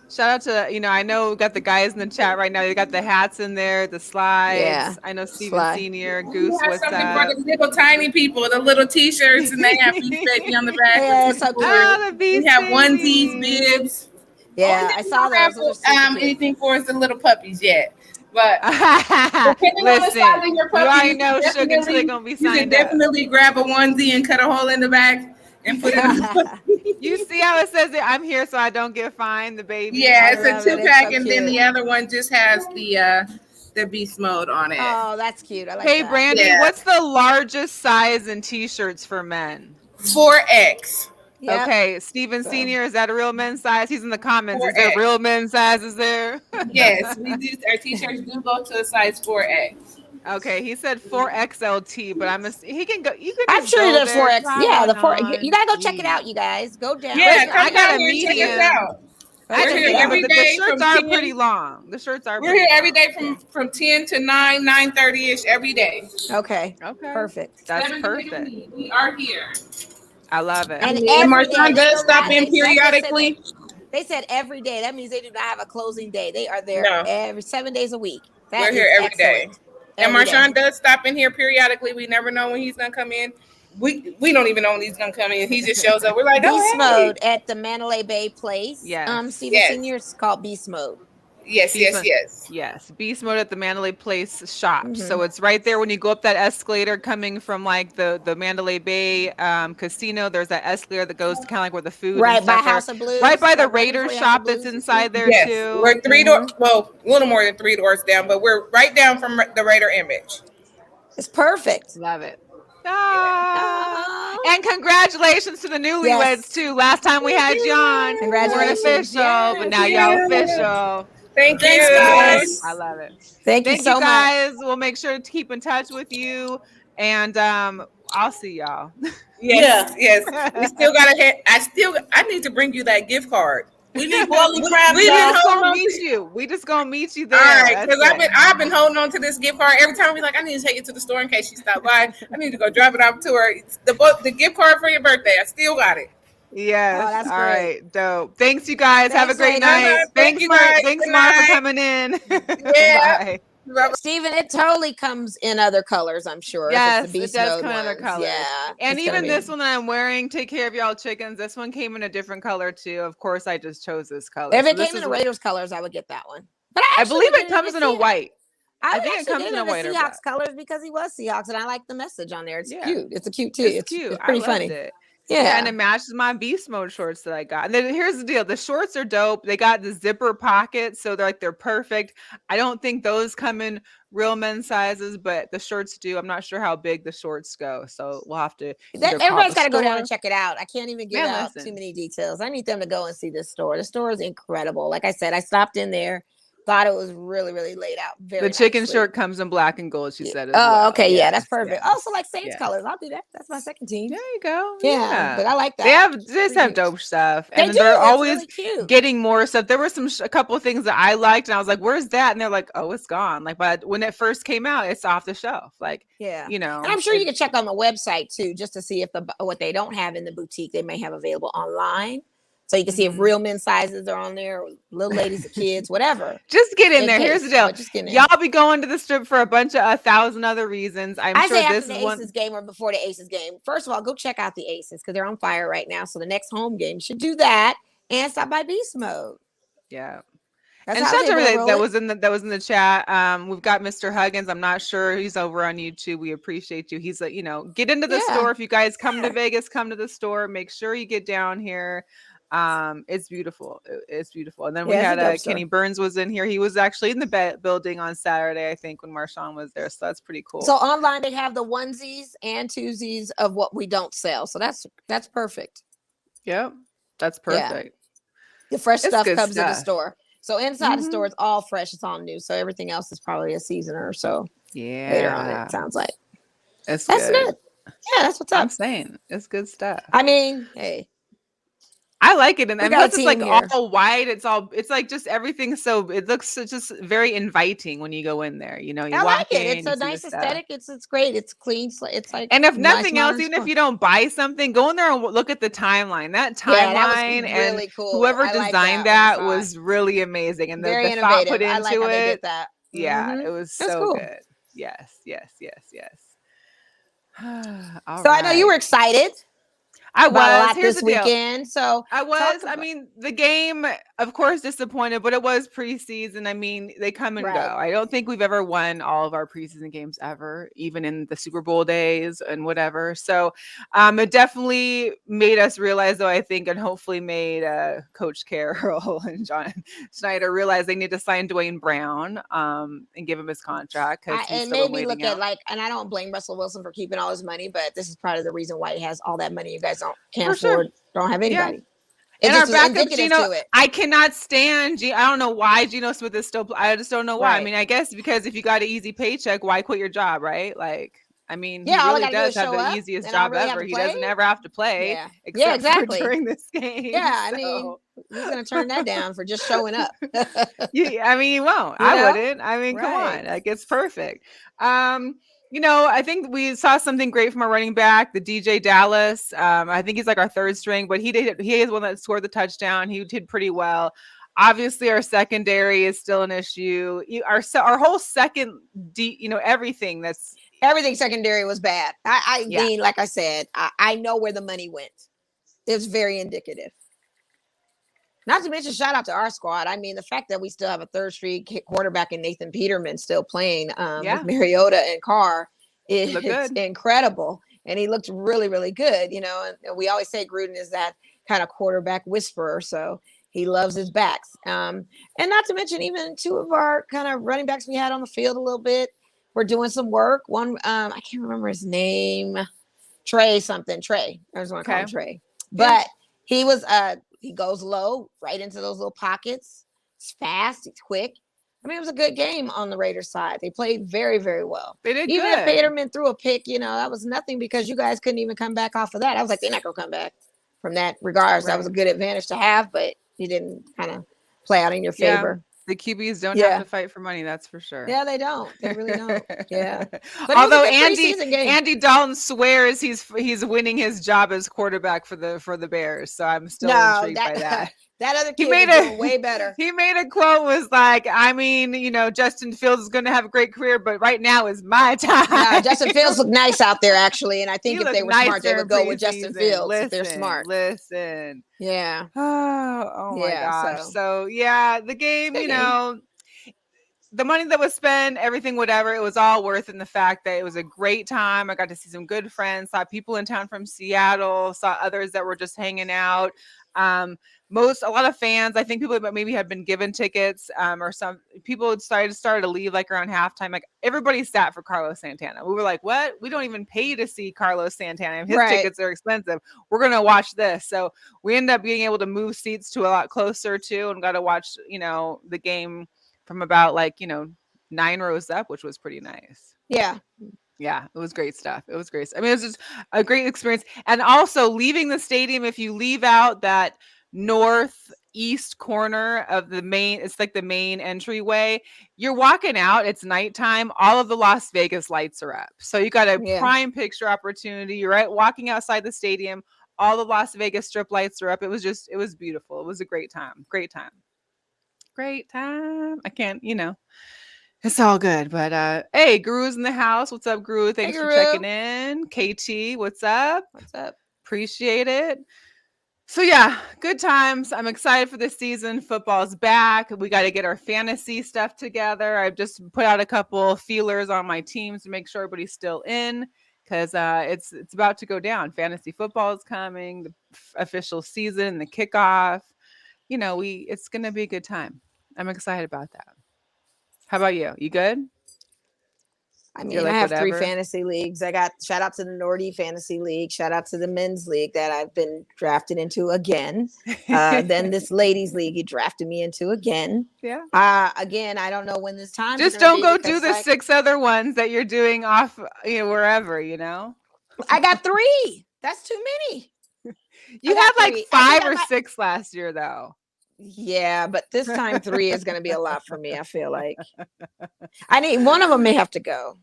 Shout out to, I know we got the guys in the chat right now. They got the hats in there, the slides. Yeah. I know Steven Sly. Senior, We Goose, have what's something up? for the little tiny people, the little t-shirts, and they have Beast Baby on the back. Yeah, it's so cute. Oh, the Beast We have Babies. onesies, bibs. Yeah, Only I thing saw we don't have those. Those are super cute. anything for is the little puppies yet. But depending on the Listen, size of your you puppy, already know Sugar until definitely- they're going to be you can signed up. definitely grab a onesie and cut a hole in the back and put it on. You see how it says it? I'm here so I don't get fined, the baby. Yeah, I it's love a it. It's 2-pack, so and then cute. the other one just has the beast mode on it. Oh, that's cute. I like Hey, that. Brandee, Yeah. what's the largest size in t-shirts for men? 4X. Yep. Okay, Steven So- Senior, is that a real men's size? He's in the comments. Is 4X. there real men's sizes there? Yes, we do. Our t-shirts do go to a size 4X. Okay, he said 4XLT, but he can go. You can. I'm just sure go he does there, 4X. try Yeah, one the 4. on. You gotta go check it out, you guys. Go down. Yeah, Listen, come I got down a here and check us medium. out. I We're can here do, every but the day shirts from are 10 pretty long. The shirts are. We're pretty here every long. day from 10 to 9:30ish every day. Okay. Okay, Perfect. that's 7 days a perfect. week. We are here. I love it. And And every day. Marshawn They does don't stop lie. in They said periodically. They said every day. That means they do not have a closing day. They are there No. every 7 days a week. That We're is here every day. excellent. And Every day. Marshawn does stop in here periodically. We never know when he's gonna come in. We don't even know when he's gonna come in. He just shows up. We're like, Beast oh, hey. Mode at the Mandalay Bay Place. Yes. Steven Yes. Senior is called Beast Mode. Yes, yes, yes. Yes, Beast Mode at the Mandalay Place shop. Mhm. So it's right there when you go up that escalator coming from like the Mandalay Bay casino. There's that escalator that goes to kind of like where the food Right and by stuff are. House of Blues. Right by the Right Raiders before you shop House of that's Blues. inside there Yes, too. we're 3 doors. Well, a little more than 3 doors down, but we're right down from the Raider image. It's perfect. Love it. Ah. Oh. And congratulations to the newlyweds Yes. too. Last time we had John. Congratulations. We weren't official, but now y'all official. Thank you. Thanks, guys. I love it. Thank you Thank so you much. guys. We'll make sure to keep in touch with you. And I'll see y'all. Yes, yes. We still gotta hit. I need to bring you that gift card. We need boiling crab. We y'all. just gonna meet you. We just gonna meet you there. All right, That's because it. I've been holding on to this gift card every time. We like, I need to take it to the store in case she stopped by. I need to go drop it off to her. The gift card for your birthday. I still got it. Yes. that's All great. right. Dope. Thanks, you guys. Have a Thanks, great ladies. All night. right, thank you guys. Thanks, Good Mar, for night. coming in. Yeah. Bye. Bye-bye. Steven, it totally comes in other colors, I'm sure. if Yes, it's the it beast does mode come in other ones. colors. Yeah. And it's gonna even be this one that I'm wearing, Take Care of Y'all Chickens, this one came in a different color too. Of course, I just chose this color. if So it this came in is the what Raiders colors, I would get that one. But I I actually believe would it get it comes in in a white. I I would think it actually comes get in it a in the white or Seahawks black. colors because he was Seahawks, and I like the message on there. It's Yeah. cute. It's a cute tee. It's cute. It's I pretty loved funny. it. Yeah. Yeah, and it matches my beast mode shorts that I got. And then here's the deal: the shorts are dope. They got the zipper pockets, so they're perfect. I don't think those come in real men's sizes, but the shorts do. I'm not sure how big the shorts go, so we'll have to either call Everybody's the got to go down store. and check it out. I can't even give Man, out too listen, many details. I need them to go and see this store. The store is incredible. Like I said, I stopped in there, thought it was really, really laid out. Very the chicken nicely. shirt comes in black and gold. She said as Oh, well. okay, yeah, Yes, that's perfect. yes, Also, like Saints yes. colors, I'll do that. That's my second team. There you go. Yeah, but I like that. They just have dope stuff, They and do. they're It's always really cute. getting more stuff. There were a couple of things that I liked, and I was like, "Where's that?" And they're like, "Oh, it's gone." Like, but when it first came out, it's off the shelf. Like, Yeah, you know, and I'm sure you can check on the website too, just to see if what they don't have in the boutique they may have available online. So you can see if real men's sizes are on there, or little ladies or kids, whatever. Just get in there. Here's the deal. Just get in. Y'all be going to the strip for a bunch of 1,000 other reasons. I'm I sure say after this the is one. Aces game or before the Aces game. First of all, go check out the Aces because they're on fire right now. So the next home game should do that and stop by Beast Mode. Yeah. That's And how shout out they to everybody roll that it. was in the chat. We've got Mr. Huggins. I'm not sure he's over on YouTube. We appreciate you. He's like, get into the store. If you guys come to Vegas, come to the store. Make sure you get down here. It's beautiful. It's beautiful. And then we had Kenny Burns was in here. He was actually in the building on Saturday, I think, when Marshawn was there. So that's pretty cool. So online they have the onesies and twosies of what we don't sell. So that's perfect. Yep, that's perfect. Yeah. The fresh stuff comes in the store. So inside the store, it's all fresh. It's all new. So everything else is probably a season or so. Yeah. Later on, it sounds like. That's good. Yeah, that's what's up. I'm saying. It's good stuff. I mean, hey. I like it, and plus it's like here. all white. It's like just everything. So it looks just very inviting when you go in there. You I like it. It's a nice aesthetic. It's great. It's clean. It's like, and if nothing else, even if you don't buy something, go in there and look at the timeline. That timeline that was really and cool. whoever designed that was really amazing, and very the thought put into I like how it. They did that. Yeah, it was so cool. good. Yes. So I know you were excited. I was this weekend. So I was. I mean, the game, of course, disappointed, but it was preseason. I mean, they come and go. I don't think we've ever won all of our preseason games ever, even in the Super Bowl days and whatever. So it definitely made us realize, though, I think, and hopefully made Coach Carroll and John Schneider realize they need to sign Dwayne Brown and give him his contract. And maybe look at and I don't blame Russell Wilson for keeping all his money, but this is part of the reason why he has all that money. You guys can't afford, don't have anybody. And our backup, Geno, I cannot stand. I don't know why Geno Smith is still. I just don't know why. I mean, I guess because if you got an easy paycheck, why quit your job, right? Like, I mean, he really does have the easiest job ever. He doesn't ever have to play, except for during this game. Yeah, I mean, he's gonna turn that down for just showing up. I mean, he won't. I wouldn't. I mean, come on, like it's perfect. I think we saw something great from our running back, the DJ Dallas. I think he's like our third string, but he is one that scored the touchdown. He did pretty well. Obviously, our secondary is still an issue. Our whole second, everything secondary was bad. I mean, like I said, I know where the money went. It was very indicative. Not to mention, shout out to our squad. I mean, the fact that we still have a third string quarterback in Nathan Peterman still playing with Mariota and Carr is incredible. And he looked really, really good. And we always say Gruden is that kind of quarterback whisperer. So he loves his backs. And not to mention, even two of our kind of running backs we had on the field a little bit. We're doing some work. One, I can't remember his name. Trey something. Trey. I just want to call him Trey. But he was he goes low right into those little pockets. It's fast. It's quick. I mean, it was a good game on the Raiders side. They played very, very well. They did even if Peterman threw a pick, that was nothing because you guys couldn't even come back off of that. I was like, they're not going to come back from that regardless. That was a good advantage to have, but he didn't kind of play out in your favor. The QBs don't have Yeah. to fight for money, that's for sure. Yeah, they don't. They really don't. Yeah. But it was a Although good preseason game. Andy Dalton swears he's winning his job as quarterback for the Bears, so I'm still intrigued by that. That other kid is doing way better. He made a quote was like, I mean, Justin Fields is going to have a great career, but right now is my time. No, Justin Fields looked nice out there, actually. And I think He if they were looked smart, they nicer would go with Justin Fields if they're Listen, smart. Listen. Yeah. Oh my Yeah, gosh. So yeah, the game, the money that was spent, everything, whatever, it was all worth it in the fact that it was a great time. I got to see some good friends, saw people in town from Seattle, saw others that were just hanging out. A lot of fans, I think people that maybe had been given tickets, or some people started to leave like around halftime. Like everybody sat for Carlos Santana. We were like, what? We don't even pay to see Carlos Santana. His tickets are expensive. We're going to watch this. So we ended up being able to move seats to a lot closer too, and got to watch, the game from about 9 rows up, which was pretty nice. Yeah. Yeah, it was great stuff. It was great. I mean, it was just a great experience. And also leaving the stadium, if you leave out that northeast corner of the main, it's like the main entryway, you're walking out, it's nighttime, all of the Las Vegas lights are up. So you got a prime picture opportunity. You're right, walking outside the stadium, all the Las Vegas strip lights are up. It was beautiful. It was a great time. Great time. I can't, it's all good. But hey, Guru's in the house. What's up, Guru? Thanks for checking in. KT, what's up? Appreciate it. So yeah, good times. I'm excited for this season. Football's back. We got to get our fantasy stuff together. I've just put out a couple feelers on my teams to make sure everybody's still in, because it's about to go down. Fantasy football is coming, the official season, the kickoff. It's gonna be a good time. I'm excited about that. How about you? You good? I mean, I have 3 fantasy leagues. I got shout out to the Nordy Fantasy League, shout out to the men's league that I've been drafted into again. Then this ladies league he drafted me into again. Yeah. Again, I don't know when this time. Just don't go do the 6 other ones that you're doing off, wherever. I got 3. That's too many. You had like 5 or 6 last year, though. Yeah, but this time 3 is going to be a lot for me. I feel like I need one of them may have to go.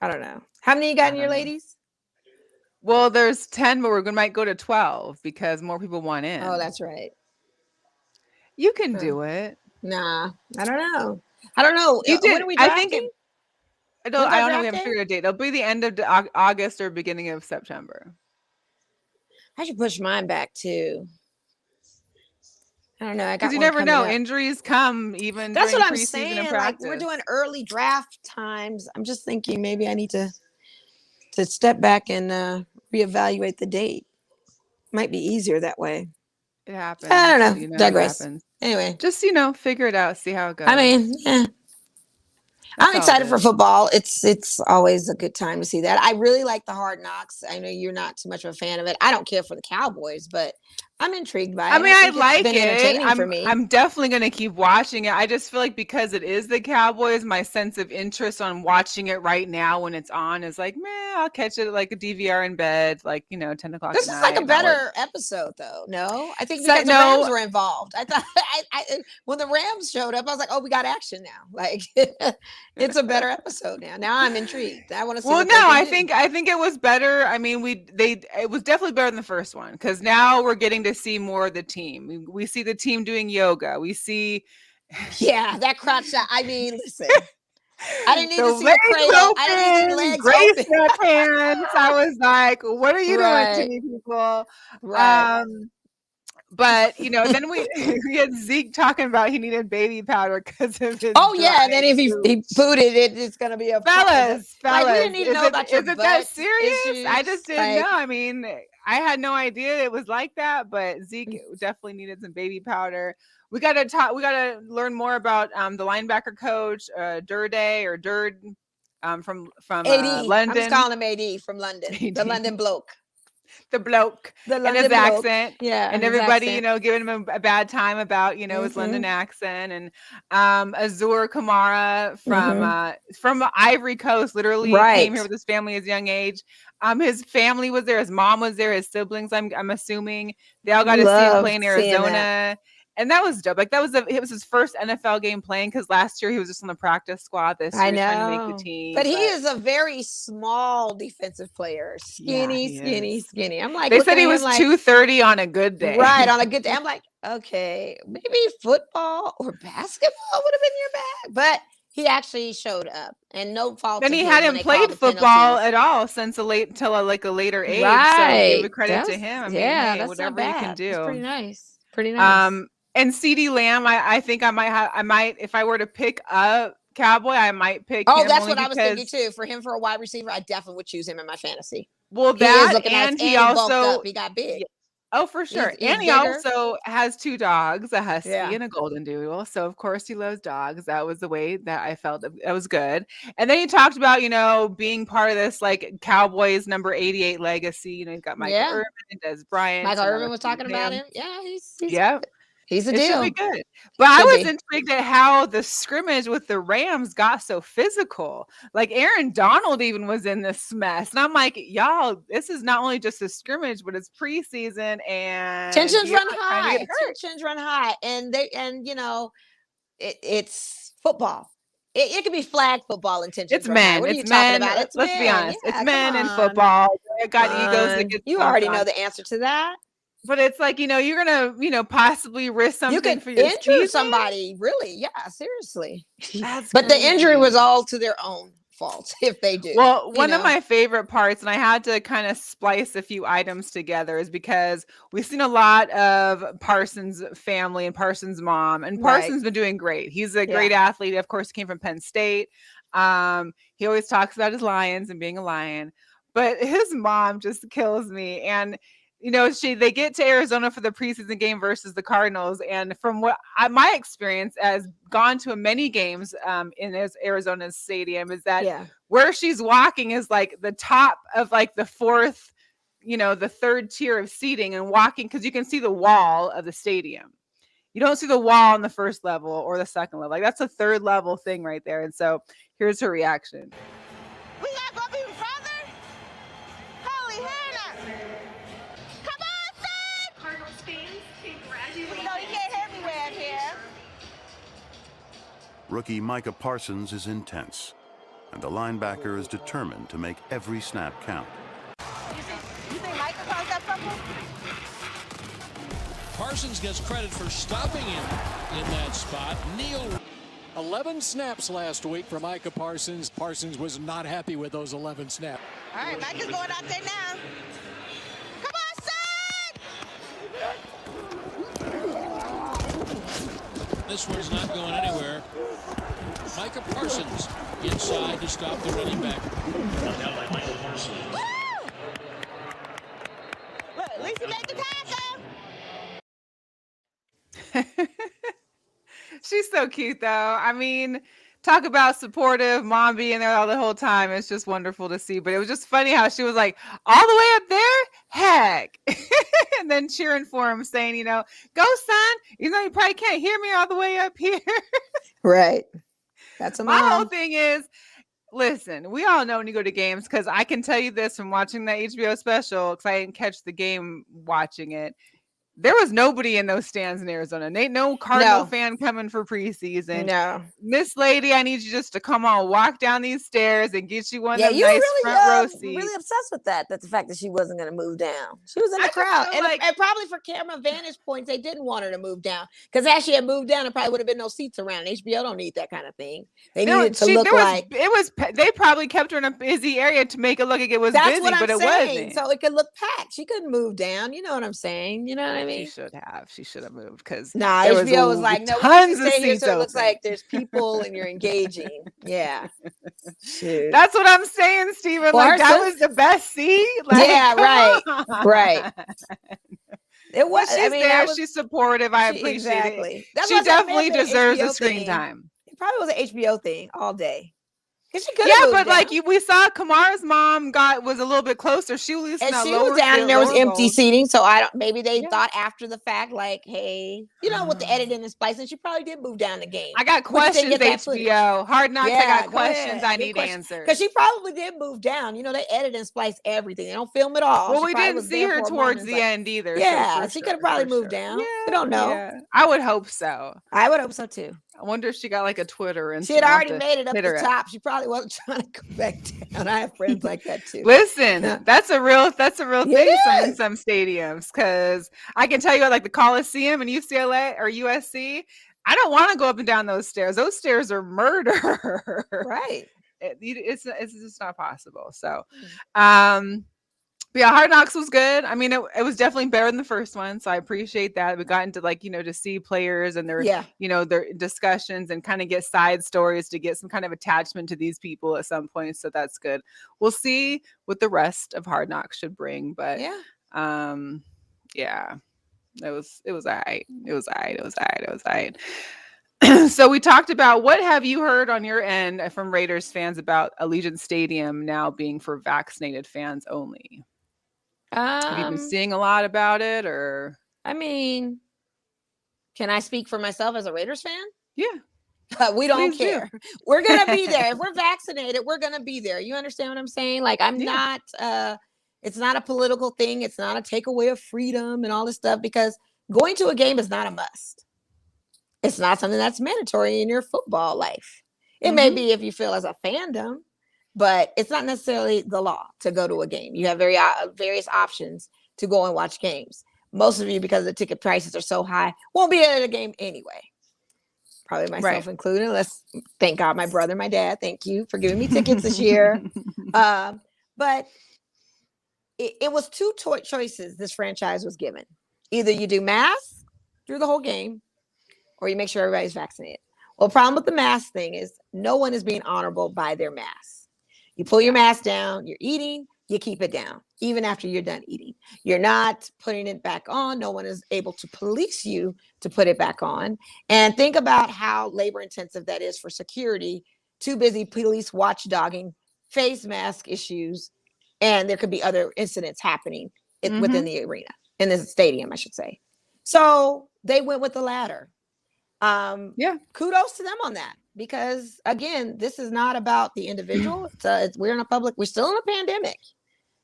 I don't know. How many you got in your ladies? Well, there's 10, but we might go to 12 because more people want in. Oh, that's right. You can do it. Nah, I don't know. You did. When are we drafting? I don't know. We haven't figured a date. It'll be the end of August or beginning of September. I should push mine back too. I don't know. Because you never know. Injuries come even That's during what I'm preseason saying. and practice. Like we're doing early draft times. I'm just thinking maybe I need to step back and reevaluate the date. Might be easier that way. It happens. I don't know. Digress. Anyway, just figure it out. See how it goes. I mean, yeah. I'm excited for football. It's always a good time to see that. I really like the Hard Knocks. I know you're not too much of a fan of it. I don't care for the Cowboys, but I'm intrigued by it. I mean, I like it. Entertaining for me. I'm definitely going to keep watching it. I just feel like because it is the Cowboys, my sense of interest on watching it right now when it's on is like, I'll catch it like a DVR in bed, 10 o'clock. This is like a better episode, though. No, I think because the Rams were involved. I thought when the Rams showed up, I was like, oh, we got action now. Like it's a better episode now. Now I'm intrigued. I want to see. Well, no, I think it was better. I mean, it was definitely better than the first one because now we're getting to see more of the team. We see the team doing yoga. We see, that crotch shot. I mean, listen. I didn't need to see a cradle. I didn't need legs Grace hands. I was like, "What are you doing to me, people?" Right. But then we had Zeke talking about he needed baby powder because of his. Oh yeah, and then if he booted it, it's gonna be a fellas. Like, we didn't even know about your is it that serious? Issues. I just didn't know. I mean, I had no idea it was like that. But Zeke definitely needed some baby powder. We got to talk. We got to learn more about the linebacker coach, Durd, from AD. London. I'm just calling him AD from London. AD. The London bloke. The bloke and his accent, and everybody, giving him a bad time about, his London accent, and Azur Kamara from Ivory Coast, literally came here with his family at his young age. His family was there, his mom was there, his siblings. I'm assuming they all got to see him play in Arizona. And that was dope. Like it was his first NFL game playing because last year he was just on the practice squad. This year I he's trying to make the know, team. but he is a very small defensive player. Skinny, he skinny, is. skinny. I'm like, They said looking he at was him like, 230 on a good day. right, on a good day. I'm like, okay, maybe football or basketball would have been your bag, but he actually showed up, and no fault Then of he his when hadn't they called played the football penalties. at all since a later age. So give Right. a credit to him. I mean, Yeah, hey, that's not whatever you can bad. It's pretty do. nice. Pretty nice. And CeeDee Lamb, I think I might if I were to pick a Cowboy, I might pick Oh, him that's only what I was thinking because too. For him, for a wide receiver, I definitely would choose him in my fantasy. well He is that looking nice, and and he he bulked also up. He got big. yeah, oh for sure. He's And he bigger. also has 2 dogs, a husky Yeah. and a golden doodle. So of course he loves dogs. That was the way that I felt that was good. And then he talked about, being part of this like Cowboys number 88 legacy. He's got Michael Yeah. Irvin and Des Bryant. Michael and now Irvin was talking about him. Yeah, Yeah. he's a It should deal. be good. But I Should was be. intrigued at how the scrimmage with the Rams got so physical. Like Aaron Donald even was in this mess. And I'm like, y'all, this is not only just a scrimmage, but it's preseason and Tensions you're run not trying to high. get hurt. Tensions run high, and it's football. It could be flag football and tensions It's run high. men. What are It's you talking men. about? It's Let's be men. honest. Yeah, It's come men in on. football. They got Come egos that on. get You stomped already on. know the answer to that. But it's like, you're gonna, possibly risk You something could for your injure season. somebody, really. Yeah, seriously. That's But the injury was crazy. all to their own fault if they do. Well, one of my favorite parts, and I had to kind of splice a few items together, is because we've seen a lot of Parsons' family and Parsons' mom, and Parsons been doing great. He's a great athlete. Of course, he came from Penn State. He always talks about his Lions and being a Lion, but his mom just kills me. And they get to Arizona for the preseason game versus the Cardinals, and from what my experience as gone to many games in Arizona's stadium is that where she's walking is like the top of like the fourth, the third tier of seating, and walking because you can see the wall of the stadium. You don't see the wall on the first level or the second level. Like that's a third level thing right there. And so here's her reaction. We gotta go even further? Holy hell! Come on, son! Cardinals fans, congratulations. You know you can't hear me way up here. Rookie Micah Parsons is intense, and the linebacker is determined to make every snap count. You think Micah caused that fumble? Parsons gets credit for stopping him in that spot. Neal. 11 snaps last week for Micah Parsons. Parsons was not happy with those 11 snaps. All right, Micah's going out there now. Come on, son! This one's not going anywhere. Micah Parsons inside to stop the running back. Down by Michael Parsons. Woo! Look, at least he made the tackle. She's so cute though. I mean, talk about supportive mom being there all the whole time. It's just wonderful to see. But it was just funny how she was like, all the way up there? Heck. And then cheering for him, saying, go son, you probably can't hear me all the way up here. Right. That's a My mom. whole thing is, listen, we all know when you go to games, because I can tell you this from watching that HBO special, because I didn't catch the game watching it. There was nobody in those stands in Arizona. Ain't no Cardinal fan coming for preseason. No. Miss Lady, I need you just to come on, walk down these stairs and get you one of them you nice were really, front row seats. really obsessed with that the fact that she wasn't going to move down. She was in the I just crowd. feel And, and probably for camera vantage points, they didn't want her to move down. Because as she had moved down, there probably would have been no seats around. HBO don't need that kind of thing. They needed to look like. They probably kept her in a busy area to make it look like it was That's busy, what I'm but it saying. wasn't. So it could look packed. She couldn't move down. You know what I'm saying? You know what I mean? She should have moved, because Nah, HBO was like, no, we tons can of stay here seats so it looks open. like there's people and you're engaging. Yeah. Shoot. That's what I'm saying, Steven. Well, like that was the best seat. Like, yeah, right. on. Right. It was. But she's there. She's supportive. I appreciate it. That's She definitely deserves the screen thing. time. It probably was an HBO thing all day. She could Yeah, have but moved like down. we saw Kamara's mom was a little bit closer. She was in And that she lower was down, and there was lower empty bowl. seating. So I don't. Maybe they Yeah. thought after the fact, like, hey, with the editing and splicing, she probably did move down the game. I got We just didn't questions, get that footage. HBO. Hard Knocks, I Yeah, got go questions ahead. I need answers. Because she probably did move down. They edit and splice everything. They don't film it all. Well, She we probably didn't was see there her for a towards moment. the end either. Yeah, so she could have probably moved down. We don't know. Yeah, I would hope so. I would hope so too. I wonder if she got like a Twitter and She had already made it up the top. She probably wasn't trying to go back down. I have friends like that too. Listen, that's a real thing in is. some stadiums, because I can tell you like the Coliseum in UCLA or USC, I don't want to go up and down those stairs. Those stairs are murder. Right. It's just not possible. So, but yeah, Hard Knocks was good. I mean, it was definitely better than the first one, so I appreciate that. We got into to see players and their their discussions and kind of get side stories to get some kind of attachment to these people at some point. So that's good. We'll see what the rest of Hard Knocks should bring, but it was all right. It was all right. So we talked about, what have you heard on your end from Raiders fans about Allegiant Stadium now being for vaccinated fans only? Have you been seeing a lot about it, or? I mean, can I speak for myself as a Raiders fan? Yeah. We don't care. We're going to be there. If we're vaccinated, we're going to be there. You understand what I'm saying? Like, I'm not, it's not a political thing. It's not a takeaway of freedom and all this stuff, because going to a game is not a must. It's not something that's mandatory in your football life. It may be if you feel as a fandom, but it's not necessarily the law to go to a game. You have various options to go and watch games. Most of you, because the ticket prices are so high, won't be at a game anyway. Probably myself included. Let's thank God, my brother, my dad. Thank you for giving me tickets this year. But it was two choices this franchise was given. Either you do mask through the whole game, or you make sure everybody's vaccinated. Well, the problem with the mask thing is no one is being honorable by their mask. You pull your mask down, you're eating, you keep it down, even after you're done eating. You're not putting it back on. No one is able to police you to put it back on. And think about how labor intensive that is for security. Too busy police watchdogging, face mask issues, and there could be other incidents happening within the arena, in the stadium, I should say. So they went with the latter. Kudos to them on that, because again, this is not about the individual. We're still in a pandemic.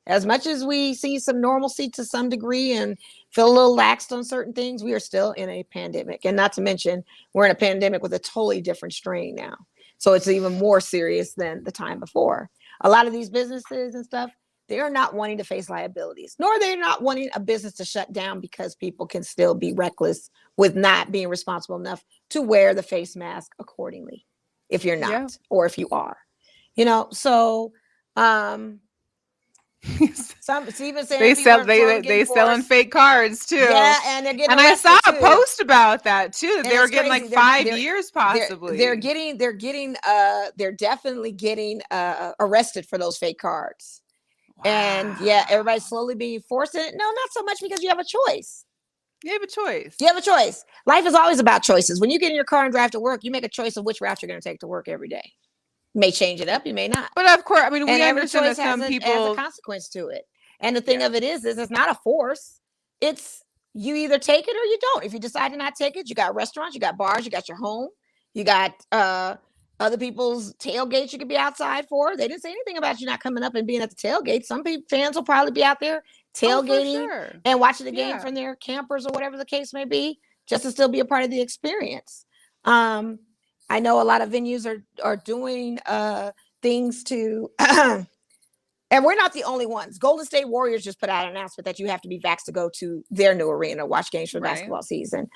As much as we see some normalcy to some degree and feel a little laxed on certain things, we are still in a pandemic. And not to mention, we're in a pandemic with a totally different strain now. So it's even more serious than the time before. A lot of these businesses and stuff, they are not wanting to face liabilities, nor they're not wanting a business to shut down, because people can still be reckless with not being responsible enough to wear the face mask accordingly, if you're not, or if you are, so some even saying they selling fake cards too. Yeah, and they're getting, and I saw a post about that too. And they were getting crazy. Like 5 years possibly. They're definitely getting arrested for those fake cards. Wow. And everybody's slowly being forced in it. No, not so much, because you have a choice. You have a choice. You have a choice. Life is always about choices. When you get in your car and drive to work, you make a choice of which route you're going to take to work every day. You may change it up, you may not. But of course, I mean, we understand that some people has a consequence to it. And the thing of it is it's not a force. It's you either take it or you don't. If you decide to not take it, you got restaurants, you got bars, you got your home, you got other people's tailgates you could be outside for. They didn't say anything about you not coming up and being at the tailgate. Some fans will probably be out there tailgating and watching the game from their campers or whatever the case may be, just to still be a part of the experience. I know a lot of venues are doing things to, and we're not the only ones. Golden State Warriors just put out an announcement that you have to be vaxxed to go to their new arena, watch games for basketball season.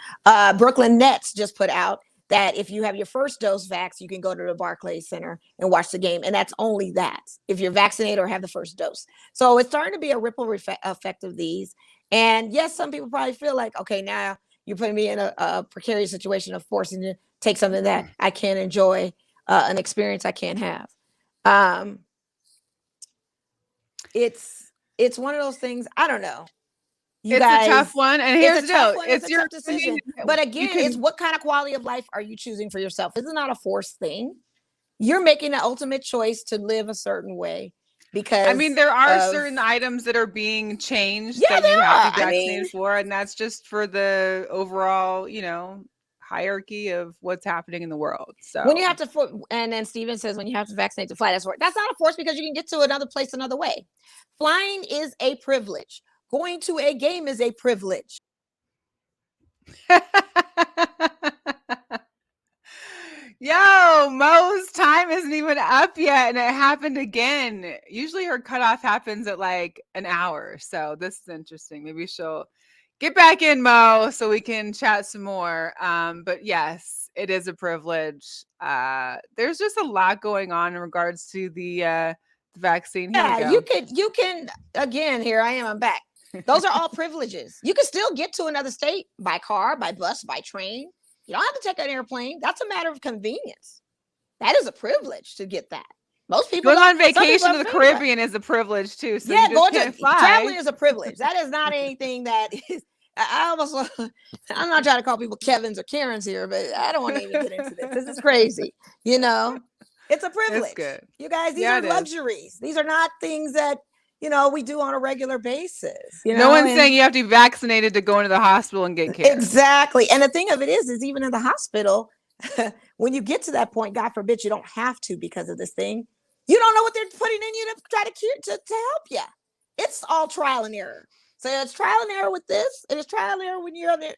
Brooklyn Nets just put out that if you have your first dose vax, you can go to the Barclays Center and watch the game. And that's only that, if you're vaccinated or have the first dose. So it's starting to be a ripple effect of these. And yes, some people probably feel like, okay, now you're putting me in a precarious situation of forcing to take something that I can't enjoy, an experience I can't have. It's one of those things. I don't know. It's a tough one, and here's the deal: it's your decision. But again, it's what kind of quality of life are you choosing for yourself? This is not a forced thing. you're making the ultimate choice to live a certain way because I mean, there are certain items that are being changed Yeah, that there you have to are. be I vaccinated mean, for, and that's just for the overall, hierarchy of what's happening in the world. when you So have to, and then Steven says when you have to vaccinate to fly, that's not a force because you can get to another place another way. Flying is a privilege. Going to a game is a privilege. Yo, Mo's time isn't even up yet, and it happened again. Usually her cutoff happens at like an hour. So this is interesting. Maybe she'll get back in, Mo, so we can chat some more. But yes, it is a privilege. There's just a lot going on in regards to the vaccine. Here we Yeah, go. you can again, here I am, I'm back. Those are all privileges. You can still get to another state by car, by bus, by train. You don't have to take an airplane. That's a matter of convenience. That is a privilege to get that. Most people Going on don't. Some people vacation to don't the think about it. Caribbean is a privilege too. So Yeah, you just going can't to fly. traveling is a privilege. That is not anything that is. I almost. I'm not trying to call people Kevins or Karens here, but I don't want to even get into this. This is crazy. It's a privilege. It's good. You guys, these Yeah, are it is. luxuries. These are not things that we do on a regular basis. No one's saying you have to be vaccinated to go into the hospital and get care. Exactly. And the thing of it is even in the hospital, when you get to that point, God forbid you don't have to because of this thing, you don't know what they're putting in you to try to cure to help you. It's all trial and error. So it's trial and error with this, and it's trial and error when you're on there.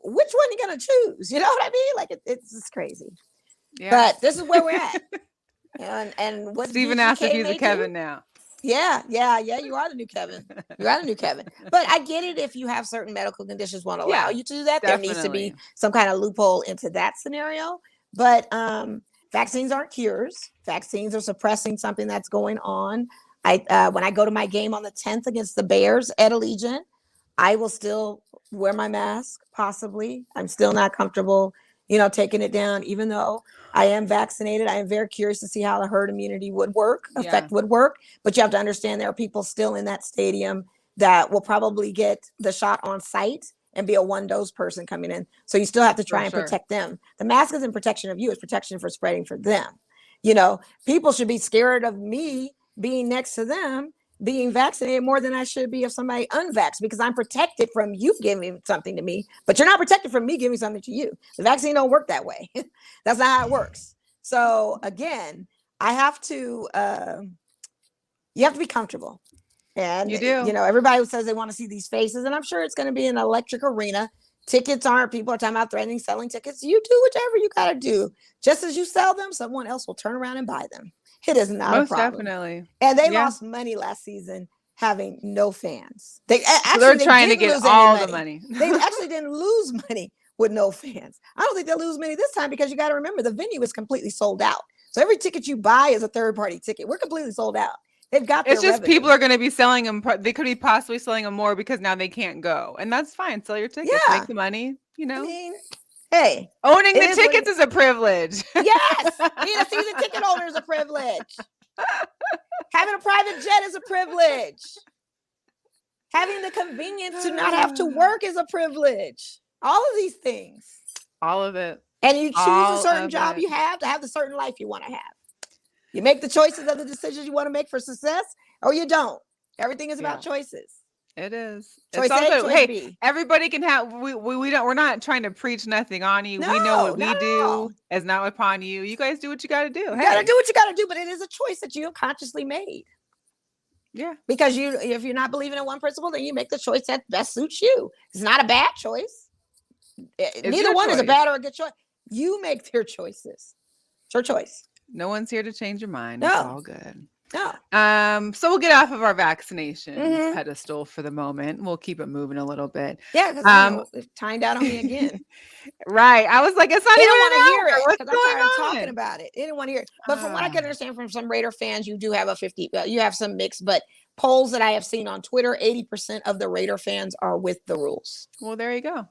Which one are you gonna choose? You know what I mean? Like it's just crazy. Yeah. But this is where we're at. And what Steven asked if he's a Kevin now. Yeah. You are the new Kevin. You are the new Kevin. But I get it if you have certain medical conditions won't allow you to do that. Definitely. There needs to be some kind of loophole into that scenario. But vaccines aren't cures. Vaccines are suppressing something that's going on. When I go to my game on the 10th against the Bears at Allegiant, I will still wear my mask, possibly. I'm still not comfortable, taking it down, even though I am vaccinated. I am very curious to see how the herd immunity would work. But you have to understand there are people still in that stadium that will probably get the shot on site and be a one-dose person coming in. So you still have to try and protect them. The mask isn't protection of you, it's protection for spreading for them. People should be scared of me being next to them being vaccinated more than I should be of somebody unvaxxed, because I'm protected from you giving something to me, but you're not protected from me giving something to you. The vaccine don't work that way. That's not how it works. So again, I have to, you have to be comfortable. And you do. Everybody who says they want to see these faces, and I'm sure it's going to be an electric arena. Tickets aren't, people are talking about threatening selling tickets. You do whatever you got to do. Just as you sell them, someone else will turn around and buy them. It is not a problem. Definitely. And they lost money last season having no fans. They're trying to get all the money. They actually didn't lose money with no fans. I don't think they'll lose money this time because you got to remember the venue is completely sold out. So every ticket you buy is a third-party ticket. We're completely sold out. They've got their revenue. People are going to be selling them. They could be possibly selling them more because now they can't go. And that's fine. Sell your tickets. Make the money, I mean, hey, owning the tickets is a privilege. Yes, being a season ticket holder is a privilege. Having a private jet is a privilege. Having the convenience to not have to work is a privilege. All of these things. All of it. And you choose a certain job you have to have the certain life you want to have. You make the choices of the decisions you want to make for success, or you don't. Everything is about choices. It is. Choice it's A, choice B. Everybody can have. We're not trying to preach nothing on you. No, we know what we do is not upon you. You guys do what you got to do. You got to do what you got to do, but it is a choice that you have consciously made. Yeah. Because if you're not believing in one principle, then you make the choice that best suits you. It's not a bad choice. Neither one is a bad or a good choice. You make their choices. It's your choice. No one's here to change your mind. It's all good. No. So we'll get off of our vaccination pedestal for the moment. We'll keep it moving a little bit. Yeah, because it's timed out on me again. Right. I was like, it's not they even don't want to hear it What's because I'm going tired of on? talking about it. They didn't want to hear it. But from what I can understand from some Raider fans, you do have you have some mix, but polls that I have seen on Twitter, 80% of the Raider fans are with the rules. Well, there you go.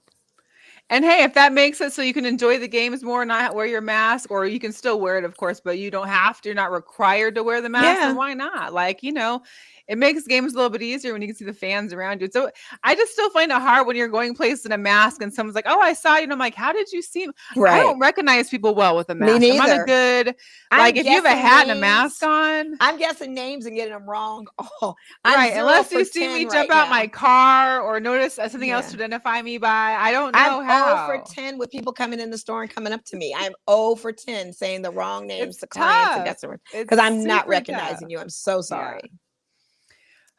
And hey, if that makes it so you can enjoy the games more and not wear your mask, or you can still wear it, of course, but you don't have to, you're not required to wear the mask, Yeah. then why not? Like, it makes games a little bit easier when you can see the fans around you. So I just still find it hard when you're going places in a mask and someone's like, "Oh, I saw you." And I'm like, "How did you see me?" I Right. don't recognize people well with a Me mask. I'm not a neither. good, I'm like, if you have a guessing hat and a mask names. on, I'm guessing names and getting them wrong. Oh, I'm right, 0 unless for you see 10 me jump right out my now. car or notice something else Yeah. to identify me by, I don't I'm know 0 for how. 10 with people coming in the store and coming up to me. I'm 0 for 10 saying the wrong names It's to clients and tough. customers It's because I'm not super recognizing tough. you. I'm so Yeah. sorry.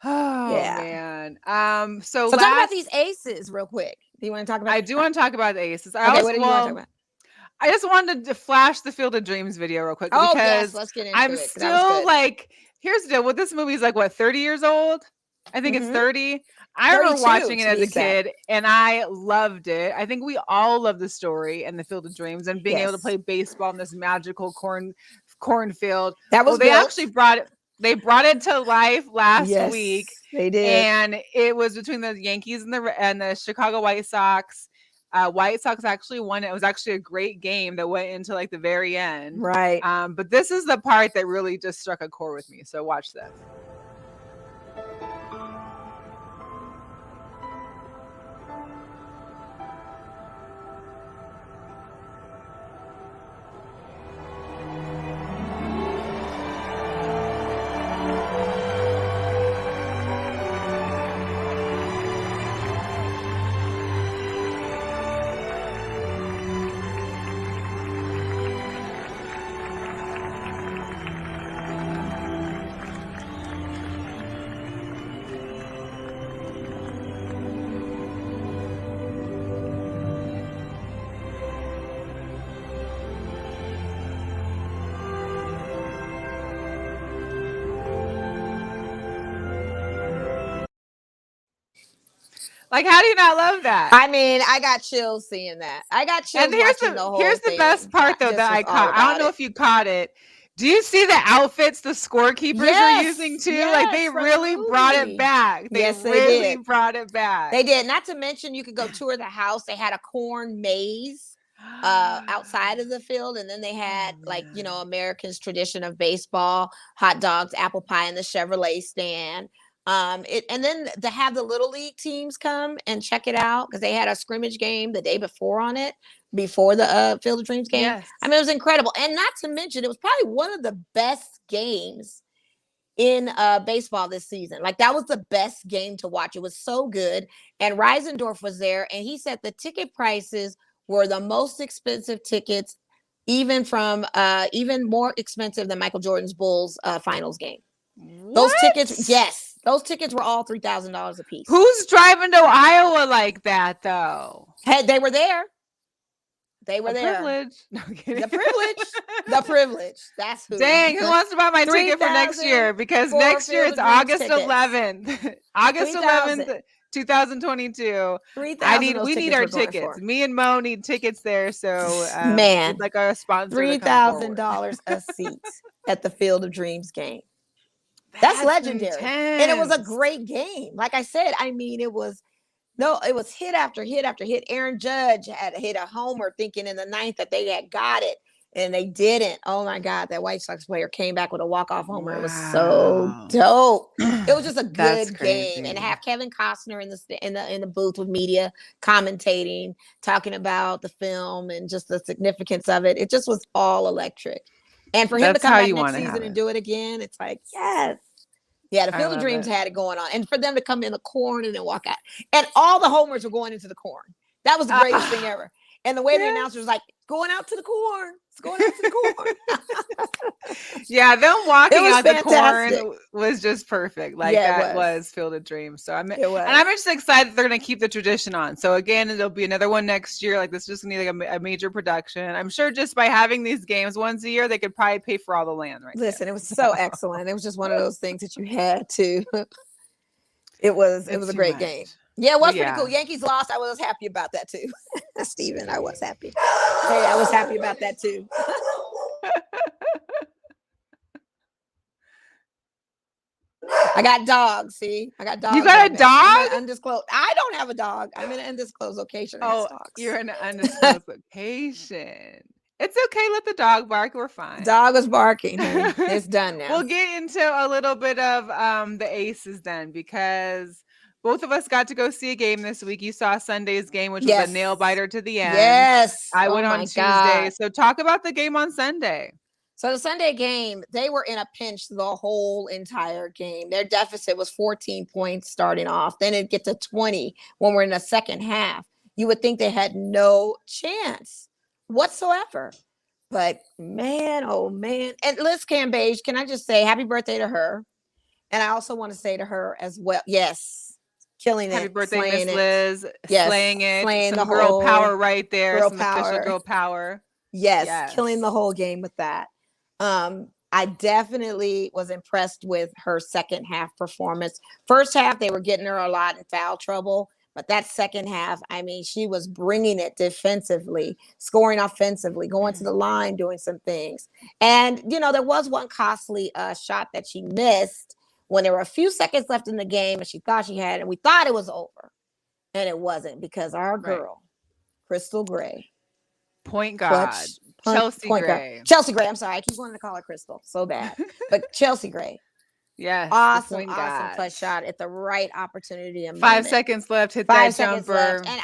Oh Yeah. man. So talk about these aces real quick. Do you want to talk about? I do want to talk about the Aces. Okay, what do you want to talk about? I just wanted to flash the Field of Dreams video real quick Oh yes, because let's get into I'm it. That was still good. like, here's the deal. Well, this movie is like what, 30 years old? I think it's 30. I remember 32 watching it to as be a exact. kid and I loved it. I think we all love the story and the Field of Dreams and being able to Yes. play baseball in this magical cornfield. That was Well, they built. actually brought it to life last week. Yes, they did. And it was between the Yankees and the Chicago White Sox. White Sox actually won. It was actually a great game that went into like the very end. Right. But this is the part that really just struck a chord with me. So watch this. Like, how do you not love that? I mean, I got chills seeing that. I got chills And here's watching the whole here's the thing. best part though that I caught. I don't know if you caught it. Do you see the outfits the scorekeepers are using too? Like they really brought it back. They really brought it back. They did. Not to mention you could go tour the house. They had a corn maze outside of the field, and then they had Americans' tradition of baseball, hot dogs, apple pie, and the Chevrolet stand. And then to have the little league teams come and check it out because they had a scrimmage game the day before on it, before the Field of Dreams game. Yes. I mean, it was incredible. And not to mention, it was probably one of the best games in baseball this season. Like that was the best game to watch. It was so good. And Reisendorf was there, and he said the ticket prices were the most expensive tickets, even more expensive than Michael Jordan's Bulls finals game. What? Those tickets, yes. Those tickets were all $3,000 a piece. Who's driving to Iowa like that, though? Hey, they were there. They were there. Privilege. No, I'm kidding. The privilege. The privilege. That's who. Dang, who wants to buy my ticket for next year? Because next year it's August 11th. August 11th, 2022. We need our tickets. Me and Mo need tickets there. So man, we'd like our sponsor $3,000 a seat at the Field of Dreams game. That's legendary. Intense. And it was a great game. Like I said, I mean, it was hit after hit after hit. Aaron Judge had hit a homer thinking in the ninth that they had got it, and they didn't. Oh my God, that White Sox player came back with a walk-off homer. Wow. It was so dope. It was just a good game. And to have Kevin Costner in the booth with media commentating, talking about the film and just the significance of it. It just was all electric. And for him to come back next season and do it again, it's like, yes. Yeah, the Field of Dreams had it going on. And for them to come in the corn and then walk out. And all the homers were going into the corn. That was the greatest thing ever. And the way the announcer was like, going out to the corn. It's going out to the corn. Yeah, them walking out fantastic. the corn was just perfect. Like that was Field of Dreams. So I'm just excited they're gonna keep the tradition on. So again, there'll be another one next year. Like this is just gonna be like a major production. I'm sure just by having these games once a year, they could probably pay for all the land right Listen, it was so excellent. It was just one of those things that you had to. It was a great game. Yeah, it was pretty cool. Yankees lost. I was happy about that too. Steven, I was happy. Hey, I was happy about that too. I got dogs. See, I got dogs. You got a dog? I'm in undisclosed. I don't have a dog. I'm in an undisclosed location. Oh, you're in an undisclosed location. It's okay. Let the dog bark. We're fine. Dog was barking. Honey. It's done now. We'll get into a little bit of the Aces then, because both of us got to go see a game this week. You saw Sunday's game, which was a nail biter to the end. Yes. I went on Tuesday. God. So talk about the game on Sunday. So the Sunday game, they were in a pinch the whole entire game. Their deficit was 14 points starting off. Then it'd get to 20 when we're in the second half. You would think they had no chance whatsoever. But man, oh man. And Liz Cambage, can I just say happy birthday to her? And I also want to say to her as well, yes, killing it. Happy birthday, Miss Liz. Yes, slaying it. slaying Some the girl whole power right there. girl Some power. official girl power. Yes, killing the whole game with that. I definitely was impressed with her second half performance. First half, they were getting her a lot in foul trouble. But that second half, I mean, she was bringing it defensively, scoring offensively, going to the line, doing some things. And, you know, there was one costly shot that she missed when there were a few seconds left in the game and she thought she had it. And we thought it was over. And it wasn't, because our girl, Crystal Gray. Point guard. Chelsea Gray. Chelsea Gray. I'm sorry. I keep wanting to call her Crystal so bad. But Chelsea Gray. Yes. Awesome clutch shot at the right opportunity. And 5 seconds left. Hit that jumper. Left. And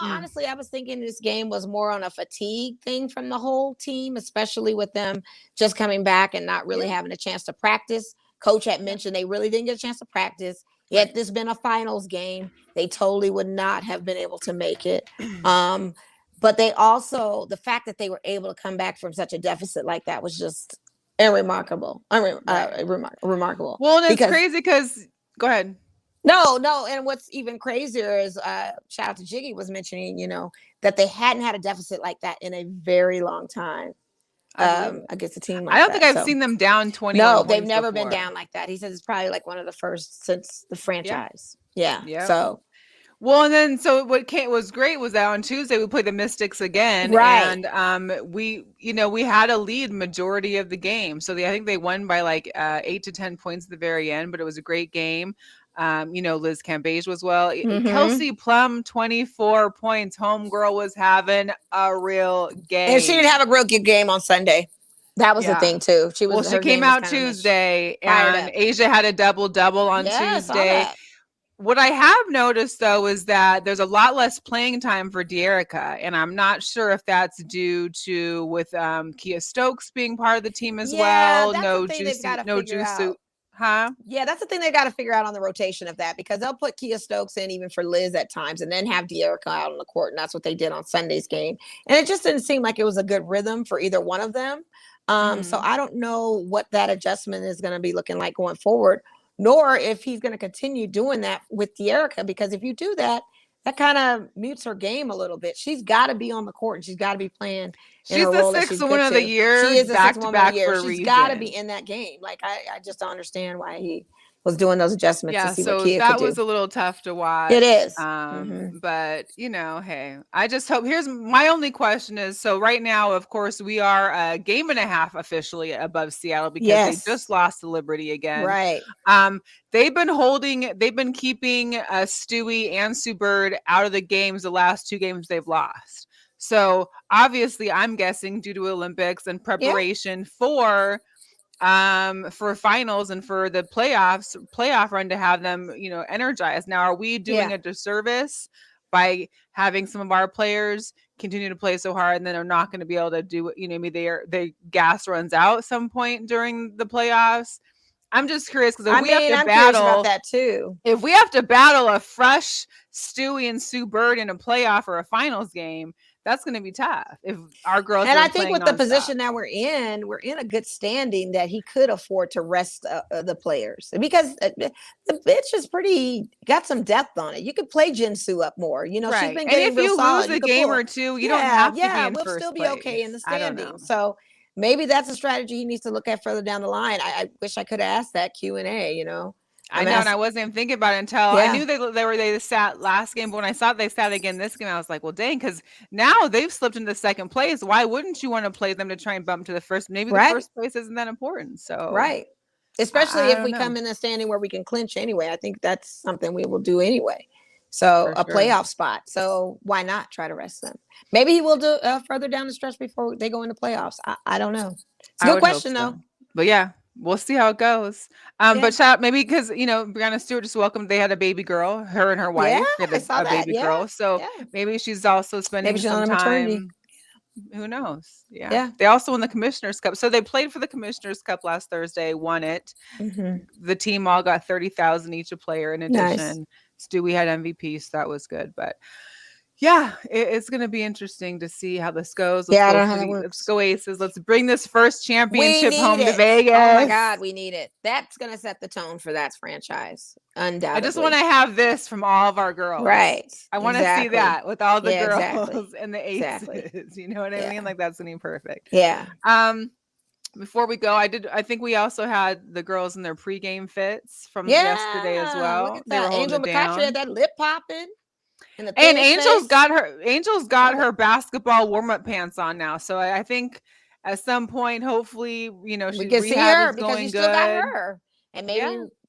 honestly, I was thinking this game was more on a fatigue thing from the whole team, especially with them just coming back and not really having a chance to practice. Coach had mentioned they really didn't get a chance to practice. Yet this been a finals game. They totally would not have been able to make it. But they also, the fact that they were able to come back from such a deficit like that was just remarkable. Remarkable. Well, and it's crazy because, go ahead. No. And what's even crazier is, shout out to Jiggy was mentioning, that they hadn't had a deficit like that in a very long time against a team like that. I don't think I've seen them down 20. No, they've never been down like that. He says it's probably like one of the first since the franchise. Yeah. So. Well, and then so what was great was that on Tuesday we played the Mystics again, right? And we had a lead majority of the game, so I think they won by like 8 to 10 points at the very end, but it was a great game. Liz Cambage was well. Mm-hmm. Kelsey Plum 24 points. Homegirl was having a real game, and she didn't have a real good game on Sunday. That was the thing too. She came out Tuesday, and Asia had a double on Tuesday. What I have noticed, though, is that there's a lot less playing time for De'Erica, and I'm not sure if that's due to with Kia Stokes being part of the team as well. No Juicy, huh? Yeah, that's the thing they got to figure out on the rotation of that, because they'll put Kia Stokes in even for Liz at times, and then have De'Erica out on the court, and that's what they did on Sunday's game. And it just didn't seem like it was a good rhythm for either one of them. So I don't know what that adjustment is going to be looking like going forward, nor if he's going to continue doing that with De'Erica, because if you do that, that kind of mutes her game a little bit. She's got to be on the court, and she's got to be playing. She's the sixth woman of the year. She is the back sixth to back woman of the year. for a reason. She's got to be in that game. Like I just don't understand why he was doing those adjustments. Yeah, to see so what Kia that could was do. a little tough to watch. It is. But hey, I just hope. Here's my only question is: so right now, of course, we are a game and a half officially above Seattle because they just lost to Liberty again. Right. They've been keeping Stewie and Sue Bird out of the games the last 2 games they've lost. So obviously, I'm guessing due to Olympics and preparation for finals and for the playoff run to have them, energized. Now, are we doing a disservice by having some of our players continue to play so hard and then are not going to be able to do, maybe their gas runs out at some point during the playoffs? I'm just curious because I'm curious about that too. If we have to battle a fresh Stewie and Sue Bird in a playoff or a finals game, that's going to be tough. If our girls and I think with the position that we're in a good standing that he could afford to rest the players, because the bitch is got some depth on it. You could play Jin Sue up more. She's been getting real solid. And if you lose a game or two, you don't have to be in we'll first still place. be okay in the standings. So maybe that's a strategy he needs to look at further down the line. I wish I could have asked that Q&A, I know, and I wasn't even thinking about it until I knew they sat last game. But when I saw they sat again this game, I was like, well, dang, because now they've slipped into second place. Why wouldn't you want to play them to try and bump to the first? Maybe the first place isn't that important. So right. Especially I if don't we know. come in a standing where we can clinch anyway. I think that's something we will do anyway. So For a sure. playoff spot. So why not try to rest them? Maybe he will do further down the stretch before they go into playoffs. I don't know. It's a I good would hope question so. though. But yeah, we'll see how it goes. Yeah. But shout out, maybe because Brianna Stewart just welcomed. They had a baby girl, her and her wife. Yeah, They had I saw a that. baby Yeah, girl. So yeah. maybe she's also spending Maybe she's some on a maternity. time. Who knows? Yeah. Yeah. They also won the Commissioner's Cup. So they played for the Commissioner's Cup last Thursday, won it. Mhm. The team all got 30,000 each a player in Nice. addition. Stewie had MVP, so that was good. But yeah, it's going to be interesting to see how this goes. Yeah, I don't know how that works. Let's go Aces. Let's bring this first We championship need home to it. Vegas. Oh my God, we need it. That's gonna set the tone for that franchise. Undoubtedly. I just want to have this from all of our girls. Right. I want to see Exactly. that with all the Yeah, girls exactly. and the Aces. Exactly. You know what I Yeah. mean? Like that's gonna be perfect. Yeah. Before we go, I think we also had the girls in their pregame fits from yesterday as well. Look at They were that. holding Angel it McCutcheon down. had that lip popping. And Angel's got her basketball warm-up pants on now. So I think at some point, hopefully, we she can see rehab her is because going you still got good. her. And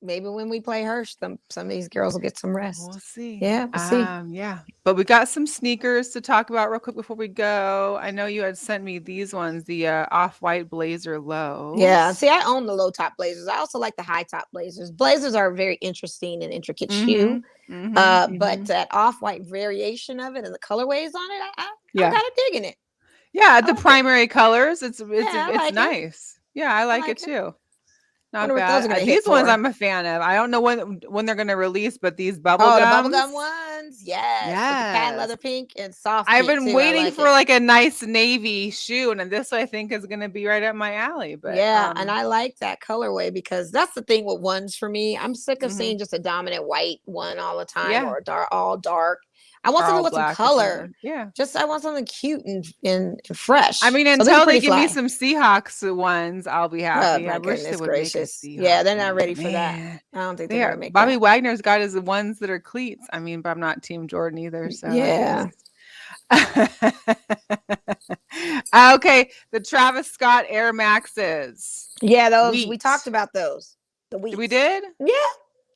maybe when we play her, some of these girls will get some rest. We'll see. Yeah, we'll see. Yeah. But we got some sneakers to talk about real quick before we go. I know you had sent me these ones, the off-white blazer lows. Yeah. See, I own the low top blazers. I also like the high top blazers. Blazers are a very interesting and intricate shoe. But that off-white variation of it and the colorways on it, I'm kind of digging it. Yeah, the primary colors. It's like nice. Yeah, I like it too. Not bad. These ones I'm a fan of. I don't know when they're gonna release, but these bubble gums. The bubblegum ones. Yes. With the patent leather pink and soft. I've been too. waiting for like a nice navy shoe, and this I think is gonna be right up my alley. But yeah, and I like that colorway because that's the thing with ones for me. I'm sick of seeing just a dominant white one all the time or all dark. I want something with some color. Yeah. I want something cute and fresh. I mean, until they give me some Seahawks ones, I'll be happy. I wish they would gracious. make a Seahawks. Yeah, they're not ready for that. I don't think they're gonna make Bobby that. Wagner's got his ones that are cleats. I mean, but I'm not Team Jordan either. So yeah. Okay, the Travis Scott Air Maxes. Yeah, those we talked about those. We did? Yeah.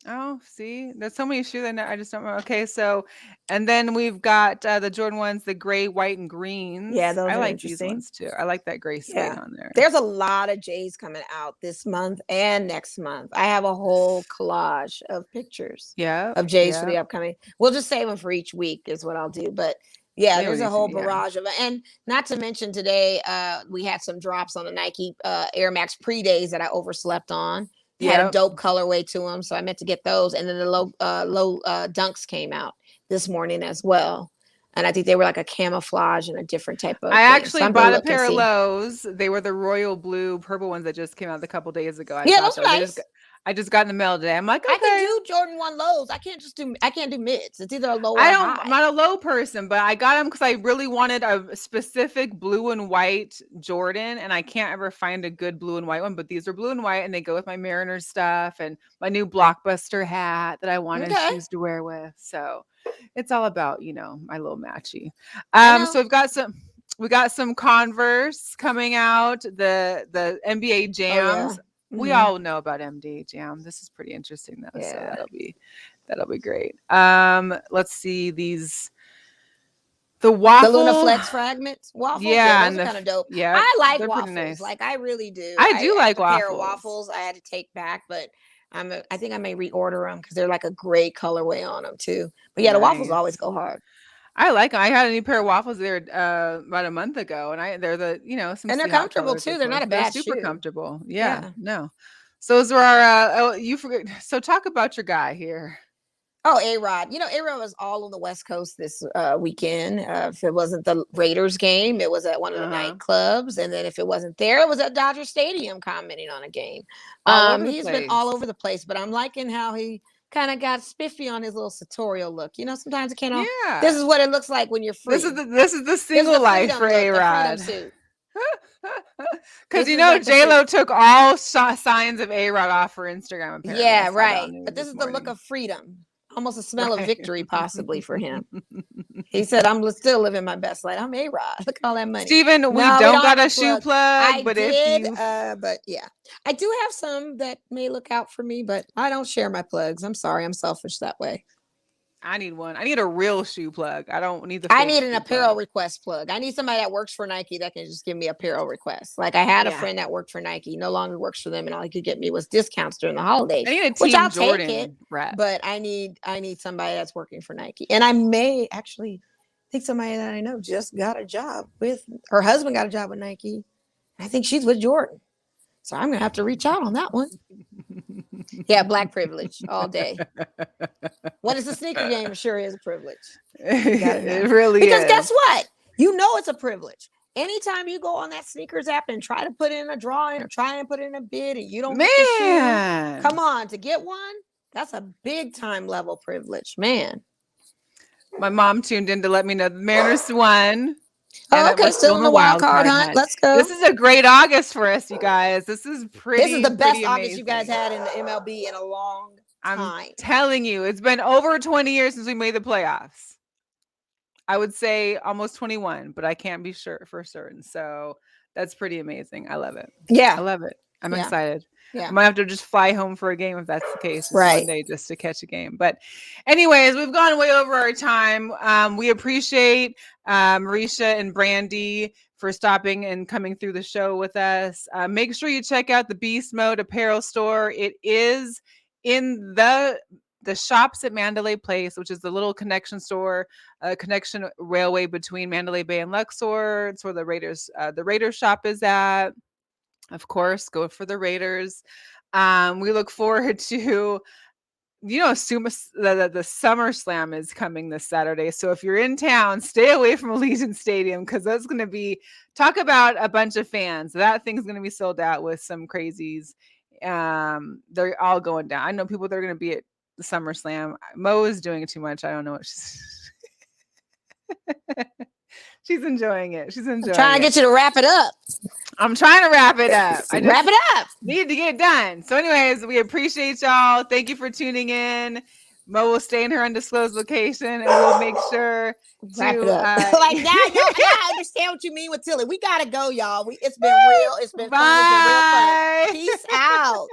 Oh, see, there's so many shoes I just don't remember. Okay, so, and then we've got the Jordan ones, the gray, white, and greens. Yeah, those I are like interesting. these ones too. I like that gray suede on there. There's a lot of J's coming out this month and next month. I have a whole collage of pictures. Of J's for the upcoming. We'll just save them for each week is what I'll do. But yeah, there's a whole barrage of it. And not to mention today, we had some drops on the Nike Air Max pre-days that I overslept on. Had a dope colorway to them, so I meant to get those. And then the low dunks came out this morning as well, and I think they were like a camouflage and a different type of. I actually bought a pair of lows. They were the royal blue purple ones that just came out a couple days ago. Those are nice. I just got in the mail today. I'm like, okay. I can do Jordan 1 lows. I can't do mids. It's either a low or I'm high. not a low person, but I got them because I really wanted a specific blue and white Jordan, and I can't ever find a good blue and white one. But these are blue and white, and they go with my Mariners stuff and my new Blockbuster hat that I wanted shoes to wear with. So it's all about my little matchy. So we got some Converse coming out. The NBA jams. Oh, yeah. We all know about MD Jam. This is pretty interesting though. Yeah. So that'll be great. Let's see the waffle. The Luna Flex fragments. Waffles. Yeah, those are kind of dope. Yeah. I like they're waffles. Nice. Like I really do. I do like waffles. A pair of waffles I had to take back, but I think I may reorder them because they're like a gray colorway on them too. But yeah, the waffles always go hard. I like them. I had a new pair of waffles there about a month ago, and they're some and they're comfortable too. They're not a bad they're super shoe. comfortable. Yeah, no. So those are our. You forget. So talk about your guy here. Oh, A-Rod. A-Rod was all on the West Coast this weekend. If it wasn't the Raiders game, it was at one of the nightclubs, and then if it wasn't there, it was at Dodger Stadium commenting on a game. He's been all over the place, but I'm liking how he kind of got spiffy on his little sartorial look. Sometimes it can't. Yeah. This is what it looks like when you're free. This is the single life for A-Rod. Because J-Lo took all signs of A-Rod off her Instagram. Apparently. Yeah, right. But this is the look of freedom. Almost a smell of victory, possibly for him. He said, I'm still living my best life. I'm A-Rod. Look at all that money. Steven, we No, don't got have a shoe plug, I but did, if you but yeah. I do have some that may look out for me, but I don't share my plugs. I'm sorry. I'm selfish that way. I need one. I need a real shoe plug. I don't need the I fake need an shoe apparel plug. request plug. I need somebody that works for Nike that can just give me apparel requests. Like I had a Yeah. friend that worked for Nike, no longer works for them, and all he could get me was discounts during the holidays, I need a which Team I'll take it. Jordan rep. But I need somebody that's working for Nike, and I may actually think somebody that I know just got a job with her husband got a job with Nike. I think she's with Jordan, so I'm gonna have to reach out on that one. Yeah, black privilege all day. When it's a sneaker game, it sure is a privilege. It really because is. guess what? You know it's a privilege. Anytime you go on that sneakers app and try to put in a drawing or try and put in a bid and you don't get the shoe, come on, to get one, that's a big time level privilege, man. My mom tuned in to let me know the Mariners won. Oh, okay, still in the wild card hunt. Let's go. This is a great August for us, you guys. This is pretty. This is the best August August you guys had in the MLB in a long time. I'm telling you, it's been over 20 years since we made the playoffs. I would say almost 21, but I can't be sure for certain. So that's pretty amazing. I love it. Yeah. I love it. I'm Yeah. excited. Yeah. I might have to just fly home for a game if that's the case. Right. One day just to catch a game. But anyways, we've gone way over our time. We appreciate Marreesha and Brandee for stopping and coming through the show with us. Make sure you check out the Beast Mode apparel store. It is in the shops at Mandalay Place, which is the little connection store, connection railway between Mandalay Bay and Luxor. It's where the Raiders shop is at. Of course, go for the Raiders. We look forward to, the Summer Slam is coming this Saturday. So if you're in town, stay away from Allegiant Stadium because that's going to be, talk about a bunch of fans. That thing's going to be sold out with some crazies. They're all going down. I know people that are going to be at the Summer Slam. Mo is doing it too much. I don't know what she's enjoying it. She's enjoying it. Trying to get you to wrap it up. I'm trying to wrap it up. Wrap it up. Need to get it done. So anyways, we appreciate y'all. Thank you for tuning in. Mo will stay in her undisclosed location and we'll make sure wrap to it up. Like now I understand what you mean with Tilly. We gotta go, y'all. It's been real. It's been fun. It's been real fun. Peace out.